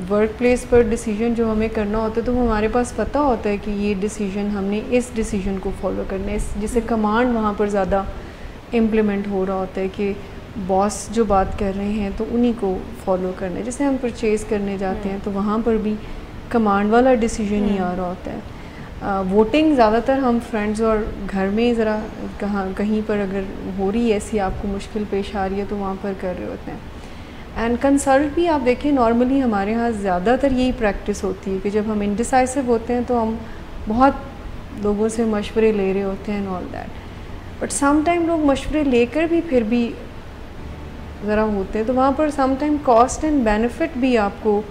वर्क प्लेस पर डिसीजन जो हमें करना होता है तो हमारे पास पता होता है कि ये डिसीजन हमने इस डिसीजन को फॉलो करना है। जैसे कमांड वहाँ पर ज़्यादा इम्प्लीमेंट हो रहा होता है कि बॉस जो बात कर रहे हैं तो उन्हीं को फॉलो करना है। जैसे हम परचेज़ करने जाते हैं तो वहाँ पर भी कमांड वाला डिसीजन ही आ रहा होता है। वोटिंग ज़्यादातर हम फ्रेंड्स और घर में ज़रा कहीं पर अगर हो रही है ऐसी आपको मुश्किल पेश आ रही है तो वहाँ पर कर रहे होते हैं। एंड कंसल्ट भी आप देखें नॉर्मली हमारे यहाँ ज़्यादातर यही प्रैक्टिस होती है कि जब हम इनडिसाइसिव होते हैं तो हम बहुत लोगों से मशवरे ले रहे होते हैं and all that, but some time लोग मशवरे लेकर भी फिर भी ज़रा होते हैं, तो वहाँ पर some time cost and benefit भी आपको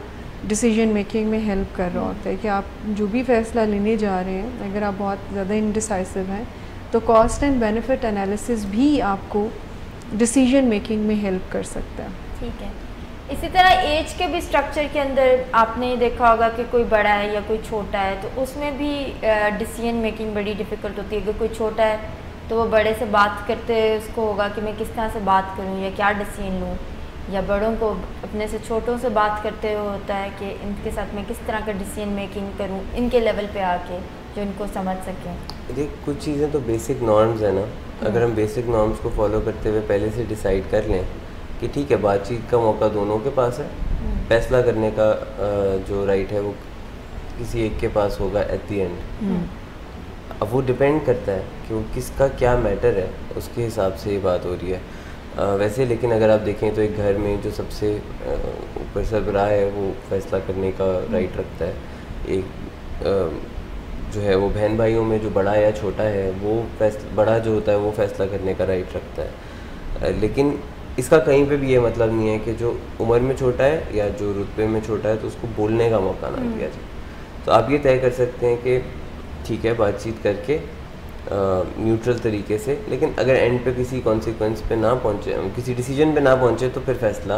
डिसीजन मेकिंग में हेल्प कर रहा होता है कि आप जो भी फ़ैसला लेने जा रहे हैं, अगर आप बहुत ज़्यादा इनडिसाइसिव हैं तो कॉस्ट एंड बेनिफिट एनालिसिस भी आपको डिसीजन मेकिंग में हेल्प कर सकता है।
ठीक है। इसी तरह एज के भी स्ट्रक्चर के अंदर आपने देखा होगा कि कोई बड़ा है या कोई छोटा है, तो उसमें भी डिसीजन मेकिंग बड़ी डिफ़िकल्ट होती है। अगर कोई छोटा है तो वो बड़े से बात करते उसको होगा कि मैं किस तरह से बात करूं या क्या डिसीजन लूं, या बड़ों को अपने से छोटों से बात करते हुए होता है कि इनके साथ मैं किस तरह का डिसीजन मेकिंग करूं इनके लेवल पे आके जो इनको समझ सकें।
देख, कुछ चीज़ें तो बेसिक नॉर्म्स है ना, अगर हम बेसिक नॉर्म्स को फॉलो करते हुए पहले से डिसाइड कर लें कि ठीक है, बातचीत का मौका दोनों के पास है, फैसला करने का जो राइट है वो किसी एक के पास होगा एट द एंड। अब वो डिपेंड करता है कि वो किसका क्या मैटर है, उसके हिसाब से ये बात हो रही है। वैसे लेकिन अगर आप देखें तो एक घर में जो सबसे ऊपर सरबराह है वो फैसला करने का राइट रखता है। एक जो है वो बहन भाइयों में जो बड़ा या छोटा है वो बड़ा जो होता है वो फैसला करने का राइट रखता है। लेकिन इसका कहीं पे भी ये मतलब नहीं है कि जो उम्र में छोटा है या जो रुतबे में छोटा है तो उसको बोलने का मौका ना दिया जाए। तो आप ये तय कर सकते हैं कि ठीक है, बातचीत करके न्यूट्रल तरीके से, लेकिन अगर एंड पे किसी कॉन्सिक्वेंस पे ना पहुँचे, किसी डिसीजन पे ना पहुँचे, तो फिर फैसला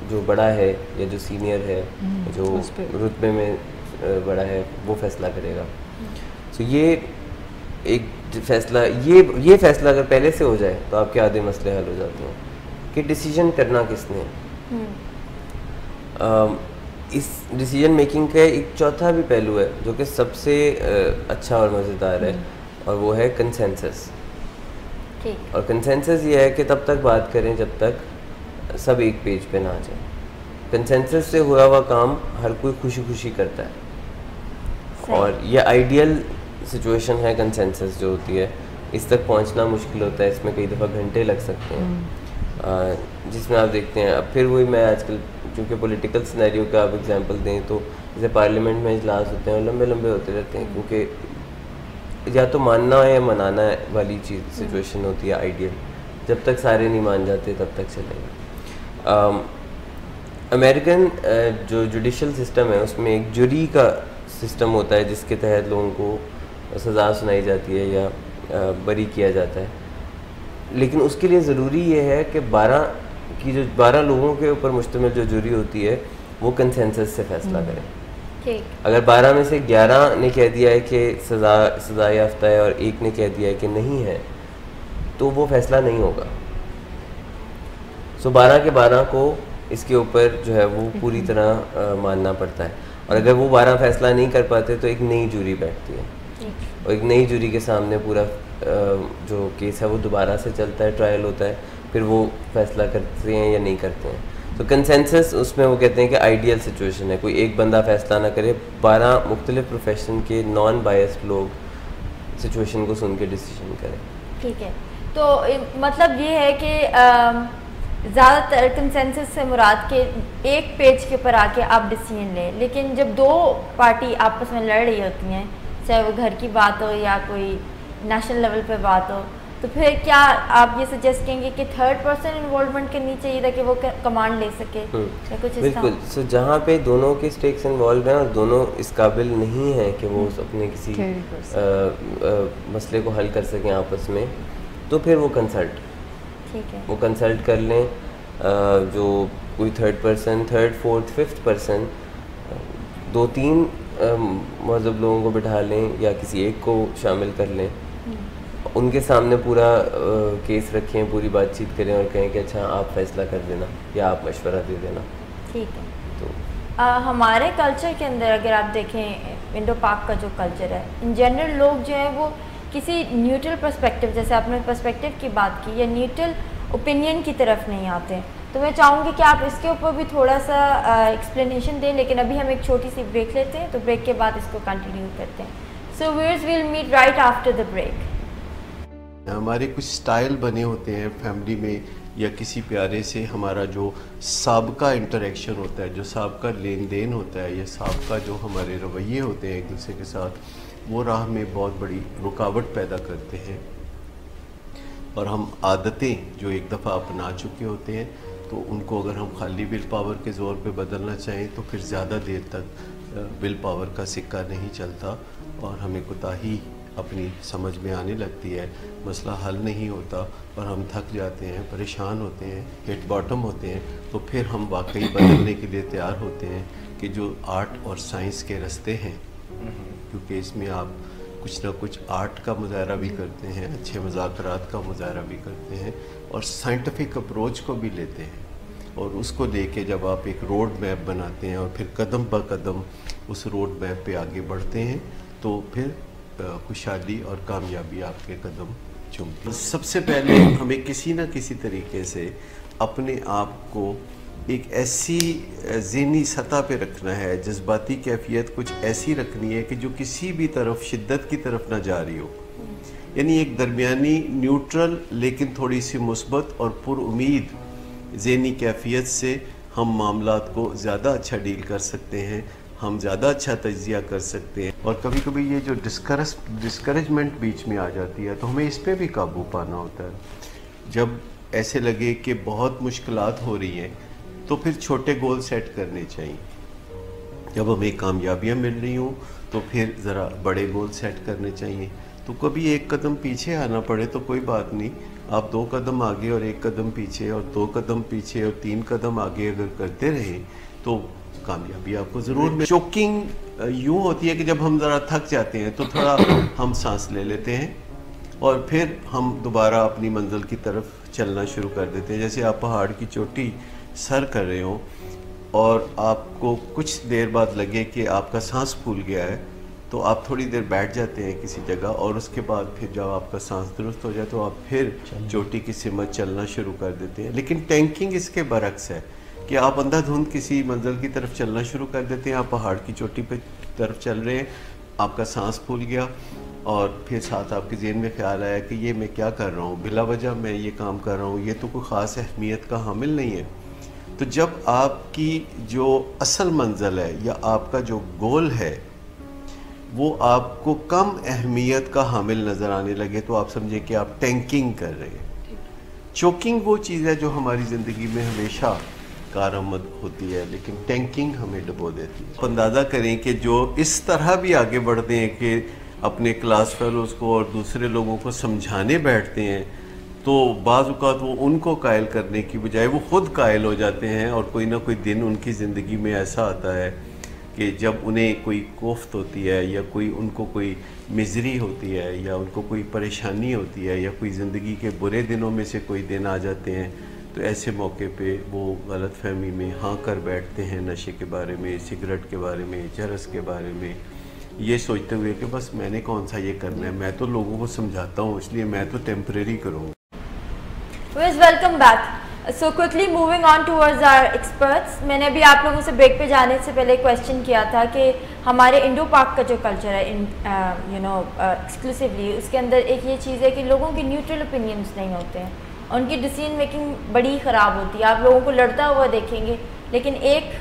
जो बड़ा है या जो सीनियर है, जो रुतबे में बड़ा है, वो फैसला करेगा। तो ये एक फैसला ये फैसला अगर पहले से हो जाए तो आपके आधे मसले हल हो जाते हैं कि डिसीजन करना किसने है। इस डिसीजन मेकिंग का एक चौथा भी पहलू है जो कि सबसे अच्छा और मज़ेदार है, और वो है कंसेंसस। और कंसेंसस ये है कि तब तक बात करें जब तक सब एक पेज पे ना आ जाए। कंसेंसस से हुआ हुआ काम हर कोई खुशी खुशी करता है, और ये आइडियल सिचुएशन है। कंसेंसस जो होती है, इस तक पहुंचना मुश्किल होता है, इसमें कई दफ़ा घंटे लग सकते हैं। जिसमें आप देखते हैं, अब फिर वही मैं आजकल क्योंकि पॉलिटिकल सिनेरियो का आप एग्जांपल दें तो जैसे पार्लियामेंट में इजलास होते हैं और लंबे लंबे होते रहते हैं, क्योंकि या तो मानना है या मनाना है वाली चीज़ सिचुएशन होती है आइडियल। जब तक सारे नहीं मान जाते तब तक चलेगा। अमेरिकन जो जुडिशल सिस्टम है उसमें एक जुरी का सिस्टम होता है जिसके तहत लोगों को सज़ा सुनाई जाती है या बरी किया जाता है। लेकिन उसके लिए ज़रूरी ये है कि 12 लोगों के ऊपर मुश्तमिल जो जुरी होती है वो कंसेंसस से फैसला करें। अगर 12 में से 11 ने कह दिया है कि सज़ा याफ्ता है और एक ने कह दिया है कि नहीं है, तो वो फैसला नहीं होगा। सो 12 के 12 को इसके ऊपर जो है वो पूरी तरह मानना पड़ता है। और अगर वो 12 फैसला नहीं कर पाते तो एक नई जूरी बैठती है, और एक नई जूरी के सामने पूरा जो केस है वो दोबारा से चलता है, ट्रायल होता है, फिर वो फैसला करते हैं या नहीं करते हैं। तो कंसेंसस उसमें वो कहते हैं कि आइडियल सिचुएशन है, कोई एक बंदा फैसला ना करे, 12 मुख्तलिफ प्रोफेशन के नॉन बायस्ड लोग सिचुएशन को सुन के डिसीजन करें।
ठीक है, तो मतलब ये है कि ज़्यादातर कंसेंसस से मुराद के एक पेज के ऊपर आके आप डिसीजन लें। लेकिन जब दो पार्टी आपस में लड़ रही होती हैं, चाहे वो घर की बात हो या कोई नेशनल लेवल पे बात हो, तो फिर क्या आप ये सजेस्ट करेंगे कि थर्ड पर्सन इन्वॉल्वमेंट करनी चाहिए ताकि वो कमांड ले सके या कुछ इस
बिल्कुल। सो जहाँ पे दोनों के स्टेक्स इन्वॉल्व हैं और दोनों इस काबिल नहीं हैं कि वो अपने किसी मसले को हल कर सकें आपस में, तो फिर वो कंसल्ट कर लें। जो कोई third person, third fourth fifth person, 2-3 मज़हब लोगों को बिठा लें या किसी एक को शामिल कर लें, उनके सामने पूरा केस रखें, पूरी बातचीत करें और कहें कि अच्छा आप फैसला कर देना या आप मशवरा दे देना।
ठीक है। तो हमारे कल्चर के अंदर अगर आप देखें, इंडो पाक का जो कल्चर है, इन जनरल लोग जो है वो किसी न्यूट्रल पर्सपेक्टिव, जैसे आपने पर्सपेक्टिव की बात की, या न्यूट्रल ओपिनियन की तरफ नहीं आते। तो मैं चाहूँगी कि आप इसके ऊपर भी थोड़ा सा एक्सप्लेनेशन दें, लेकिन अभी हम एक छोटी सी ब्रेक लेते हैं, तो ब्रेक के बाद इसको कंटिन्यू करते हैं। So viewers, will meet right after the break.
हमारे कुछ स्टाइल बने होते हैं फैमिली में या किसी प्यारे से, हमारा जो साबका इंटरेक्शन होता है, जो साबका लेन देन होता है, या साबका जो हमारे रवैये होते हैं एक दूसरे के साथ, वो राह में बहुत बड़ी रुकावट पैदा करते हैं। और हम आदतें जो एक दफ़ा अपना चुके होते हैं, तो उनको अगर हम खाली विल पावर के ज़ोर पे बदलना चाहें तो फिर ज़्यादा देर तक विल पावर का सिक्का नहीं चलता और हमें कोताही अपनी समझ में आने लगती है, मसला हल नहीं होता और हम थक जाते हैं, परेशान होते हैं, हिट बॉटम होते हैं। तो फिर हम वाकई बदलने के लिए तैयार होते हैं कि जो आर्ट और साइंस के रास्ते हैं, क्योंकि इसमें आप कुछ ना कुछ आर्ट का मुजाहरा भी करते हैं, अच्छे मुज़ाकरात का मुजाहरा भी करते हैं और साइंटिफिक अप्रोच को भी लेते हैं और उसको लेके जब आप एक रोड मैप बनाते हैं और फिर कदम ब कदम उस रोड मैप पे आगे बढ़ते हैं तो फिर खुशहाली और कामयाबी आपके कदम चूमती है। सबसे पहले हमें किसी न किसी तरीके से अपने आप को एक ऐसी ज़हनी सतह पे रखना है, जज्बाती कैफियत कुछ ऐसी रखनी है कि जो किसी भी तरफ शिद्दत की तरफ ना जा रही हो, यानी एक दरमियानी न्यूट्रल लेकिन थोड़ी सी मुस्बत और पुरुमीद ज़हनी कैफियत से हम मामलात को ज़्यादा अच्छा डील कर सकते हैं, हम ज़्यादा अच्छा तज्ज़िया कर सकते हैं। और कभी कभी ये जो डिस्करेजमेंट बीच में आ जाती है तो हमें इस पर भी काबू पाना होता है। जब ऐसे लगे कि बहुत मुश्किलात हो रही हैं तो फिर छोटे गोल सेट करने चाहिए। जब हमें कामयाबियाँ मिल रही हों तो फिर ज़रा बड़े गोल सेट करने चाहिए। तो कभी एक कदम पीछे आना पड़े तो कोई बात नहीं, आप 2 कदम आगे और 1 कदम पीछे और 2 कदम पीछे और 3 कदम आगे अगर करते रहे तो कामयाबी आपको ज़रूर मिले। चोकिंग यूँ होती है कि जब हम ज़रा थक जाते हैं तो थोड़ा हम सांस ले लेते हैं और फिर हम दोबारा अपनी मंजिल की तरफ चलना शुरू कर देते हैं। जैसे आप पहाड़ की चोटी सर कर रहे हो और आपको कुछ देर बाद लगे कि आपका सांस फूल गया है तो आप थोड़ी देर बैठ जाते हैं किसी जगह और उसके बाद फिर जब आपका सांस दुरुस्त हो जाए तो आप फिर चोटी की सिमत चलना शुरू कर देते हैं। लेकिन टैंकिंग इसके बरक्स है कि आप अंधाधुंध किसी मंजिल की तरफ चलना शुरू कर देते हैं। आप पहाड़ की चोटी पे तरफ चल रहे हैं, आपका सांस फूल गया और फिर साथ आपके ज़हन में ख्याल आया कि ये मैं क्या कर रहा हूँ, बिला वजह मैं ये काम कर रहा हूँ, ये तो कोई ख़ास अहमियत का हामिल नहीं है। तो जब आपकी जो असल मंजिल है या आपका जो गोल है वो आपको कम अहमियत का हामिल नज़र आने लगे तो आप समझें कि आप टैंकिंग कर रहे हैं। चोकिंग वो चीज़ है जो हमारी ज़िंदगी में हमेशा कारआमद होती है, लेकिन टैंकिंग हमें डुबो देती है। अंदाज़ा करें कि जो इस तरह भी आगे बढ़ते हैं कि अपने क्लास फेलोज़ को और दूसरे लोगों को समझाने बैठते हैं तो बाज़ औक़ात वो उनको कायल करने की बजाय वो ख़ुद कायल हो जाते हैं और कोई ना कोई दिन उनकी ज़िंदगी में ऐसा आता है कि जब उन्हें कोई कोफ्त होती है या कोई उनको कोई मिज़री होती है या उनको कोई परेशानी होती है या कोई ज़िंदगी के बुरे दिनों में से कोई दिन आ जाते हैं तो ऐसे मौके पे वो गलत फहमी में हाँ कर बैठते हैं नशे के बारे में, सिगरेट के बारे में, चरस के बारे में, ये सोचते हुए कि बस मैंने कौन सा ये करना है, मैं तो लोगों को समझाता हूँ इसलिए मैं तो टेम्परेरी करूँगा।
Welcome back. So quickly moving on towards our experts, मैंने भी आप लोगों से ब्रेक पे जाने से पहले क्वेश्चन किया था कि हमारे इंडो पाक का जो कल्चर है एक्सक्लूसिवली उसके अंदर एक ये चीज़ है कि लोगों के न्यूट्रल ओपिनियंस नहीं होते हैं, उनकी डिसीजन मेकिंग बड़ी ख़राब होती है। आप लोगों को लड़ता हुआ देखेंगे लेकिन एक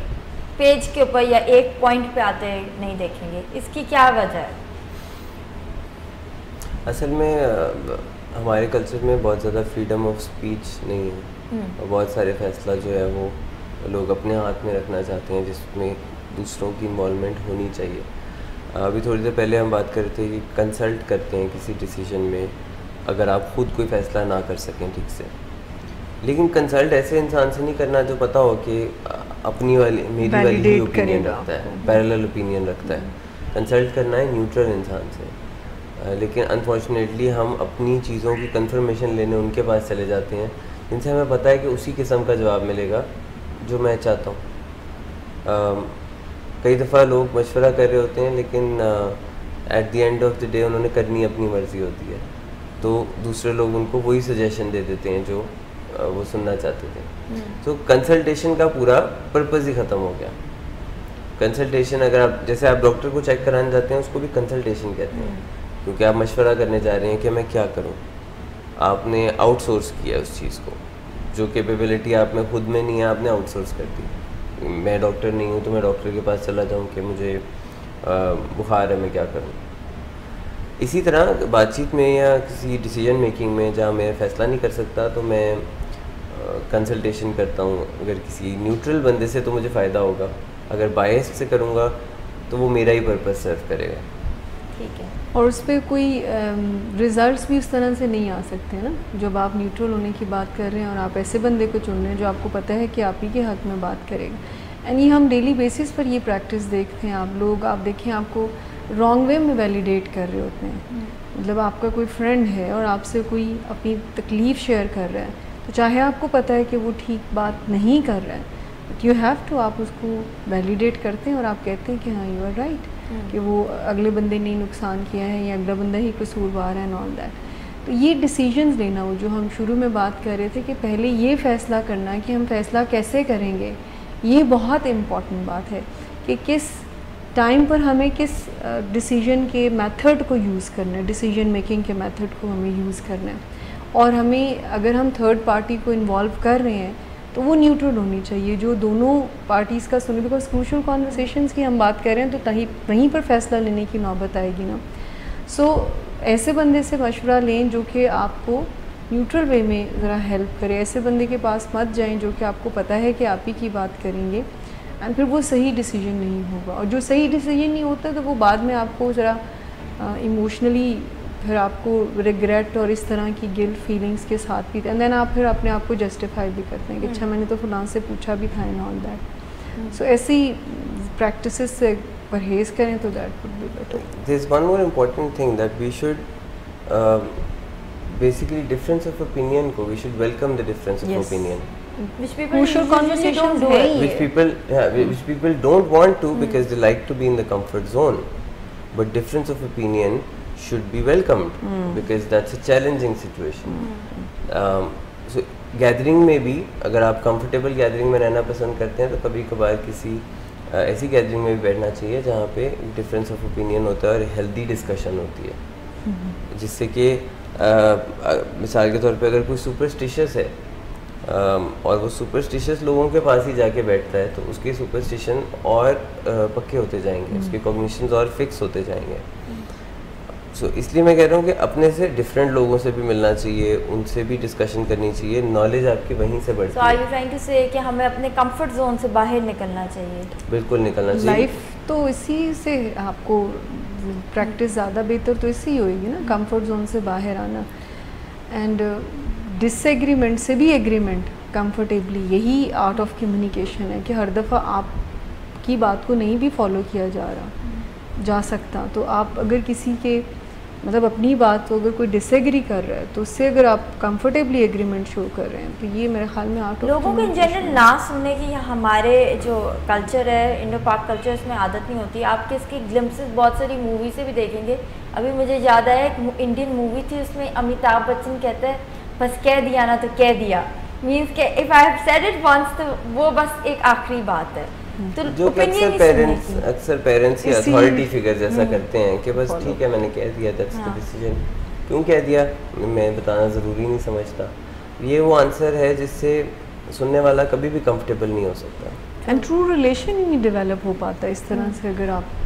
पेज के ऊपर या एक पॉइंट पे आते नहीं देखेंगे, इसकी क्या वजह है?
असल में हमारे कल्चर में बहुत ज़्यादा फ्रीडम ऑफ स्पीच नहीं है और बहुत सारे फैसला जो है वो लोग अपने हाथ में रखना चाहते हैं जिसमें दूसरों की इन्वॉल्वमेंट होनी चाहिए। अभी थोड़ी देर पहले हम बात कर रहे थे कि कंसल्ट करते हैं किसी डिसीजन में अगर आप खुद कोई फ़ैसला ना कर सकें ठीक से, लेकिन कंसल्ट ऐसे इंसान से नहीं करना जो पता हो कि अपनी वाली मेरी वाली ही ओपिनियन रखता है, पैरेलल ओपिनियन रखता है। कंसल्ट करना है न्यूट्रल इंसान से, लेकिन अनफॉर्चुनेटली हम अपनी चीज़ों की कंफर्मेशन लेने उनके पास चले जाते हैं जिनसे हमें पता है कि उसी किस्म का जवाब मिलेगा जो मैं चाहता हूँ। कई दफ़ा लोग मशवरा कर रहे होते हैं लेकिन at the end of the day उन्होंने करनी अपनी मर्ज़ी होती है, तो दूसरे लोग उनको वही सजेशन दे देते हैं जो वो सुनना चाहते थे। तो कंसल्टेशन का पूरा पर्पज़ ही ख़त्म हो गया। कंसल्टेशन अगर आप जैसे आप डॉक्टर को चेक कराने जाते हैं उसको भी कंसल्टेशन कहते हैं, क्योंकि आप मशवरा करने जा रहे हैं कि मैं क्या करूं। आपने आउटसोर्स किया उस चीज़ को, जो कैपेबिलिटी आप में खुद में नहीं है आपने आउटसोर्स कर दी। मैं डॉक्टर नहीं हूं तो मैं डॉक्टर के पास चला जाऊं कि मुझे बुखार है मैं क्या करूं। इसी तरह बातचीत में या किसी डिसीजन मेकिंग में जहाँ मैं फ़ैसला नहीं कर सकता तो मैं कंसल्टेशन करता हूँ अगर किसी न्यूट्रल बंदे से तो मुझे फ़ायदा होगा, अगर बायस्ड से करूँगा तो वो मेरा ही पर्पस सर्व करेगा।
ठीक है।
और उस पर कोई रिजल्ट्स भी उस तरह से नहीं आ सकते ना, जब आप न्यूट्रल होने की बात कर रहे हैं और आप ऐसे बंदे को चुन रहे हैं जो आपको पता है कि आप ही के हक़ में बात करेगा। एंड ये हम डेली बेसिस पर ये प्रैक्टिस देखते हैं। आप लोग आप देखें आपको रॉन्ग वे में वैलिडेट कर रहे होते हैं। मतलब आपका कोई फ्रेंड है और आपसे कोई अपनी तकलीफ़ शेयर कर रहा है, तो चाहे आपको पता है कि वो ठीक बात नहीं कर रहा है, बट यू हैव टू, आप उसको वैलिडेट करते हैं और आप कहते हैं कि हाँ यू आर राइट, कि वो अगले बंदे ने नुकसान किया है या अगला बंदा ही कसूरवार है एंड ऑल दैट। तो ये डिसीजंस लेना, वो जो हम शुरू में बात कर रहे थे कि पहले ये फ़ैसला करना कि हम फ़ैसला कैसे करेंगे, ये बहुत इम्पॉर्टेंट बात है कि किस टाइम पर हमें किस डिसीजन के मेथड को यूज़ करना है, डिसीजन मेकिंग के मेथड को हमें यूज़ करना है। और हमें अगर हम थर्ड पार्टी को इन्वॉल्व कर रहे हैं तो वो न्यूट्रल होनी चाहिए, जो दोनों पार्टीज़ का सुने, बिकॉज क्रूशल कॉन्वर्सेशंस की हम बात कर रहे हैं तो वहीं पर फ़ैसला लेने की नौबत आएगी ना। सो ऐसे बंदे से मशवरा लें जो कि आपको न्यूट्रल वे में ज़रा हेल्प करे। ऐसे बंदे के पास मत जाएं जो कि आपको पता है कि आप ही की बात करेंगे एंड फिर वो सही डिसीजन नहीं होगा। और जो सही डिसीजन नहीं होता तो वो बाद में आपको ज़रा इमोशनली फिर आपको रिग्रेट और इस तरह की गिल्ट फीलिंग्स के साथ भी, एंड देन आप फिर अपने आप को जस्टिफाई भी करते हैं कि अच्छा मैंने तो फलां से पूछा भी था एंड ऑल दैट। सो ऐसी प्रैक्टिसेस से परहेज़ करें तो that would be better.
There is one more important thing that we should basically difference of opinion को we should welcome the difference of opinion,
which people usually don't do it,
which people don't want to because they like to be in the comfort zone, but difference of opinion should be welcomed because that's a challenging situation. So gathering में भी अगर आप comfortable gathering में रहना पसंद करते हैं तो कभी कभार किसी ऐसी gathering में भी बैठना चाहिए जहाँ पे difference of opinion होता है और healthy discussion होती है, जिससे कि मिसाल के तौर पे अगर कोई superstitious है और वो सुपरस्टिशियस लोगों के पास ही जाके बैठता है तो उसके सुपरस्टिशन और पक्के होते जाएंगे, उसके कॉग्निशंस और फिक्स होते जाएंगे। सो इसलिए मैं कह रहा हूँ कि अपने से डिफरेंट लोगों से भी मिलना चाहिए, उनसे भी डिस्कशन करनी चाहिए, नॉलेज आपकी वहीं से बढ़ती है।
So are you trying to say कि हमें अपने कंफर्ट जोन से बाहर निकलना चाहिए?
बिल्कुल निकलना चाहिए।
लाइफ तो इसी से आपको प्रैक्टिस ज़्यादा बेहतर तो इसी होएगी ना, कंफर्ट जोन से बाहर आना। एंड डिसएग्रीमेंट से भी एग्रीमेंट कंफर्टेबली, यही आर्ट ऑफ कम्युनिकेशन है कि हर दफ़ा आपकी बात को नहीं भी फॉलो किया जा सकता, तो आप अगर किसी के मतलब अपनी बात को अगर कोई डिसएग्री कर रहा है तो उससे अगर आप कंफर्टेबली एग्रीमेंट शो कर रहे हैं तो ये मेरे ख्याल में आर्ट ऑफ
लोगों को इन जनरल ना सुनने की हमारे जो कल्चर है, इंडो पाक कल्चर, इसमें आदत नहीं होती। आपके इसके ग्लिम्पसेस बहुत सारी मूवी से भी देखेंगे। अभी मुझे याद आया एक इंडियन मूवी थी, उसमें अमिताभ बच्चन कहते हैं बस कह दिया ना तो कह दिया, मीन्स के if I have said it once तो वो बस एक आखिरी बात है। तो
जो अक्सर पेरेंट्स या अथॉरिटी फिगर जैसा करते हैं कि बस ठीक है मैंने कह दिया, दैट्स द डिसीजन, क्यों कह दिया मैं बताना ज़रूरी नहीं समझता। ये वो आंसर है जिससे सुनने वाला कभी भी कंफर्टेबल नहीं हो सकता
एंड ट्रू रिलेशन ही नहीं डेवलप हो पाता इस तरह से अगर आप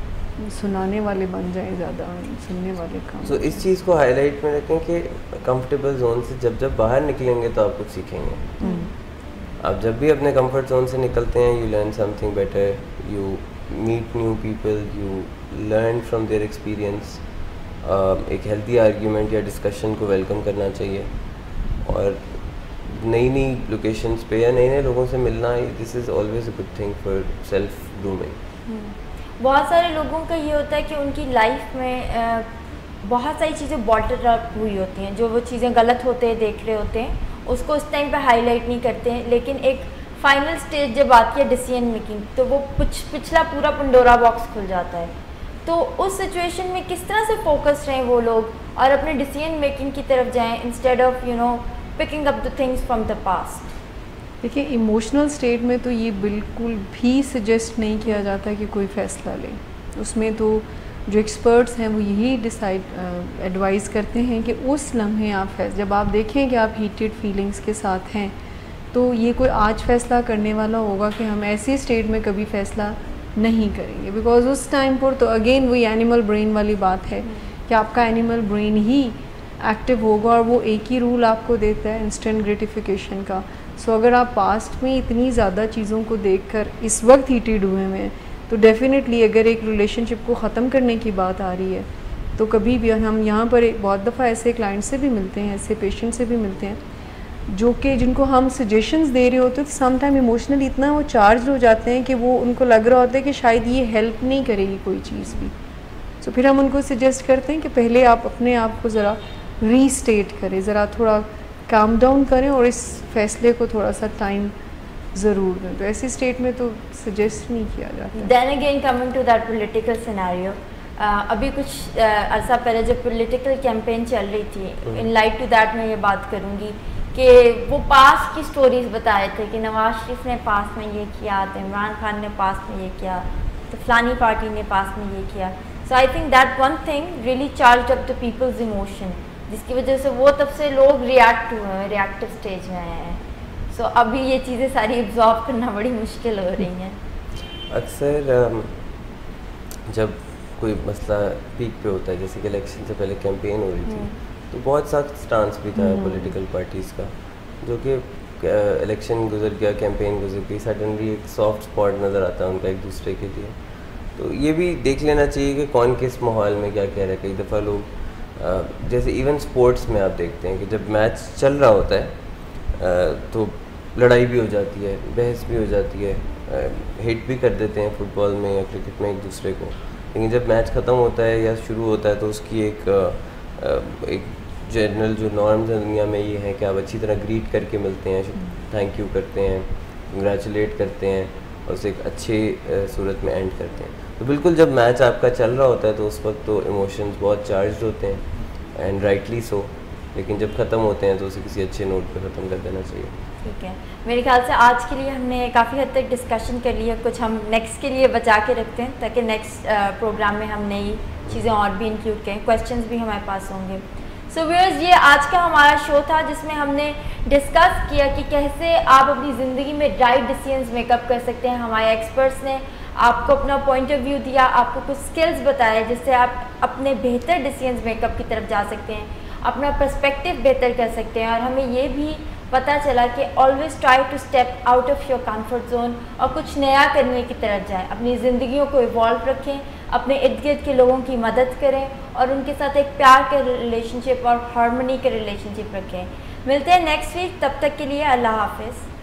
सुनाने वाले बन जाएं ज़्यादा, सुनने वाले कम।
तो इस चीज़ को हाईलाइट में रखें कि कंफर्टेबल जोन से जब बाहर निकलेंगे तो आप कुछ सीखेंगे। आप जब भी अपने कंफर्ट जोन से निकलते हैं you learn something better, you meet new people, you learn from their experience. एक हेल्दी आर्ग्यूमेंट या डिस्कशन को वेलकम करना चाहिए और नई नई लोकेशंस पे या नए नए लोगों से मिलना, this is always a good thing for self grooming.
बहुत सारे लोगों का ये होता है कि उनकी लाइफ में बहुत सारी चीज़ें बॉटल अप हुई होती हैं, जो वो चीज़ें गलत होते हैं देख रहे होते हैं, उसको उस टाइम पे हाईलाइट नहीं करते हैं, लेकिन एक फाइनल स्टेज जब आती है डिसीजन मेकिंग तो वो पिछला पूरा पंडोरा बॉक्स खुल जाता है। तो उस सिचुएशन में किस तरह से फोकस रहें वो लोग और अपने डिसीजन मेकिंग की तरफ जाएं instead of picking up the things from the past.
देखिए इमोशनल स्टेट में तो ये बिल्कुल भी सजेस्ट नहीं किया जाता कि कोई फ़ैसला ले। उसमें तो जो एक्सपर्ट्स हैं वो यही एडवाइस करते हैं कि उस लम्हे आप जब आप देखें कि आप हीटेड फीलिंग्स के साथ हैं तो ये कोई आज फ़ैसला करने वाला होगा कि हम ऐसी स्टेट में कभी फ़ैसला नहीं करेंगे, बिकॉज उस टाइम पर तो अगेन वही एनिमल ब्रेन वाली बात है कि आपका एनिमल ब्रेन ही एक्टिव होगा और वो एक ही रूल आपको देता है इंस्टेंट ग्रेटिफिकेशन का। सो अगर आप पास्ट में इतनी ज़्यादा चीज़ों को देखकर इस वक्त हीटेड हुए हैं तो डेफिनेटली अगर एक रिलेशनशिप को ख़त्म करने की बात आ रही है तो कभी भी हम यहाँ पर बहुत दफ़ा ऐसे क्लाइंट से भी मिलते हैं, ऐसे पेशेंट से भी मिलते हैं जो कि जिनको हम सजेशंस दे रहे होते हैं, तो सम टाइम इमोशनली इतना वो चार्ज हो जाते हैं कि वो उनको लग रहा होता है कि शायद ये हेल्प नहीं करेगी कोई चीज़ भी। सो फिर हम उनको सजेस्ट करते हैं कि पहले आप अपने आप को ज़रा रीस्टेट करें, ज़रा थोड़ा काम डाउन करें और इस फैसले को थोड़ा सा टाइम ज़रूर दें। तो ऐसी स्टेट में तो सजेस्ट नहीं किया जाता।
Then again coming to that political scenario, अभी कुछ अर्सा पहले जब पॉलिटिकल कैंपेन चल रही थी, इन लाइट टू दैट मैं ये बात करूँगी कि वो पास की स्टोरीज बताए थे कि नवाज शरीफ ने पास में ये किया, तो इमरान खान ने पास में ये किया, तो फलानी पार्टी ने पास में ये किया। So I think that one thing really charge up the people's emotion, जिसकी वजह से वो तब से लोग रिएक्टिव स्टेज में आए हैं। सो अभी ये चीज़ें सारी एब्जॉर्ब करना बड़ी मुश्किल हो रही हैं।
अक्सर जब कोई मसला पीक पे होता है, जैसे कि इलेक्शन से पहले कैंपेन हो रही थी, तो बहुत सख्त स्टांस भी था पॉलिटिकल पार्टीज़ का, जो कि इलेक्शन गुजर गया, कैंपेन गुजर गई, सडनली एक सॉफ्ट स्पॉट नज़र आता है उनका एक दूसरे के लिए। तो ये भी देख लेना चाहिए कि कौन किस माहौल में क्या कह रहा है। कई दफ़ा लोग जैसे इवन स्पोर्ट्स में आप देखते हैं कि जब मैच चल रहा होता है तो लड़ाई भी हो जाती है, बहस भी हो जाती है, हिट भी कर देते हैं फुटबॉल में या क्रिकेट में एक दूसरे को। लेकिन जब मैच ख़त्म होता है या शुरू होता है तो उसकी एक जनरल जो नॉर्म्स हैं दुनिया में ये है कि आप अच्छी तरह ग्रीट करके मिलते हैं, थैंक यू करते हैं, कंग्रेचुलेट करते हैं और उसे एक अच्छे सूरत में एंड करते हैं। तो बिल्कुल जब मैच आपका चल रहा होता है तो उस वक्त तो इमोशंस बहुत चार्ज होते हैं एंड राइटली सो, लेकिन जब ख़त्म होते हैं तो उसे किसी अच्छे नोट पे ख़त्म कर देना चाहिए।
ठीक है, मेरे ख्याल से आज के लिए हमने काफ़ी हद तक डिस्कशन कर लिया, कुछ हम नेक्स्ट के लिए बचा के रखते हैं ताकि नेक्स्ट प्रोग्राम में हम नई चीज़ें और भी इंक्लूड करें, क्वेश्चंस भी हमारे पास होंगे। सो व्यूअर्स, ये आज का हमारा शो था जिसमें हमने डिस्कस किया कि कैसे आप अपनी ज़िंदगी में राइट डिसीजंस मेकअप कर सकते हैं। हमारे एक्सपर्ट्स ने आपको अपना पॉइंट ऑफ व्यू दिया, आपको कुछ स्किल्स बताए जिससे आप अपने बेहतर डिसीजंस मेकअप की तरफ जा सकते हैं, अपना पर्सपेक्टिव बेहतर कर सकते हैं। और हमें ये भी पता चला कि always try to step out of your comfort zone और कुछ नया करने की तरफ जाएं, अपनी ज़िंदगियों को इवॉल्व रखें, अपने इर्द गिर्द के लोगों की मदद करें और उनके साथ एक प्यार के रिलेशनशिप और हार्मनी के रिलेशनशिप रखें। मिलते हैं नेक्स्ट वीक, तब तक के लिए अल्लाह हाफिज़।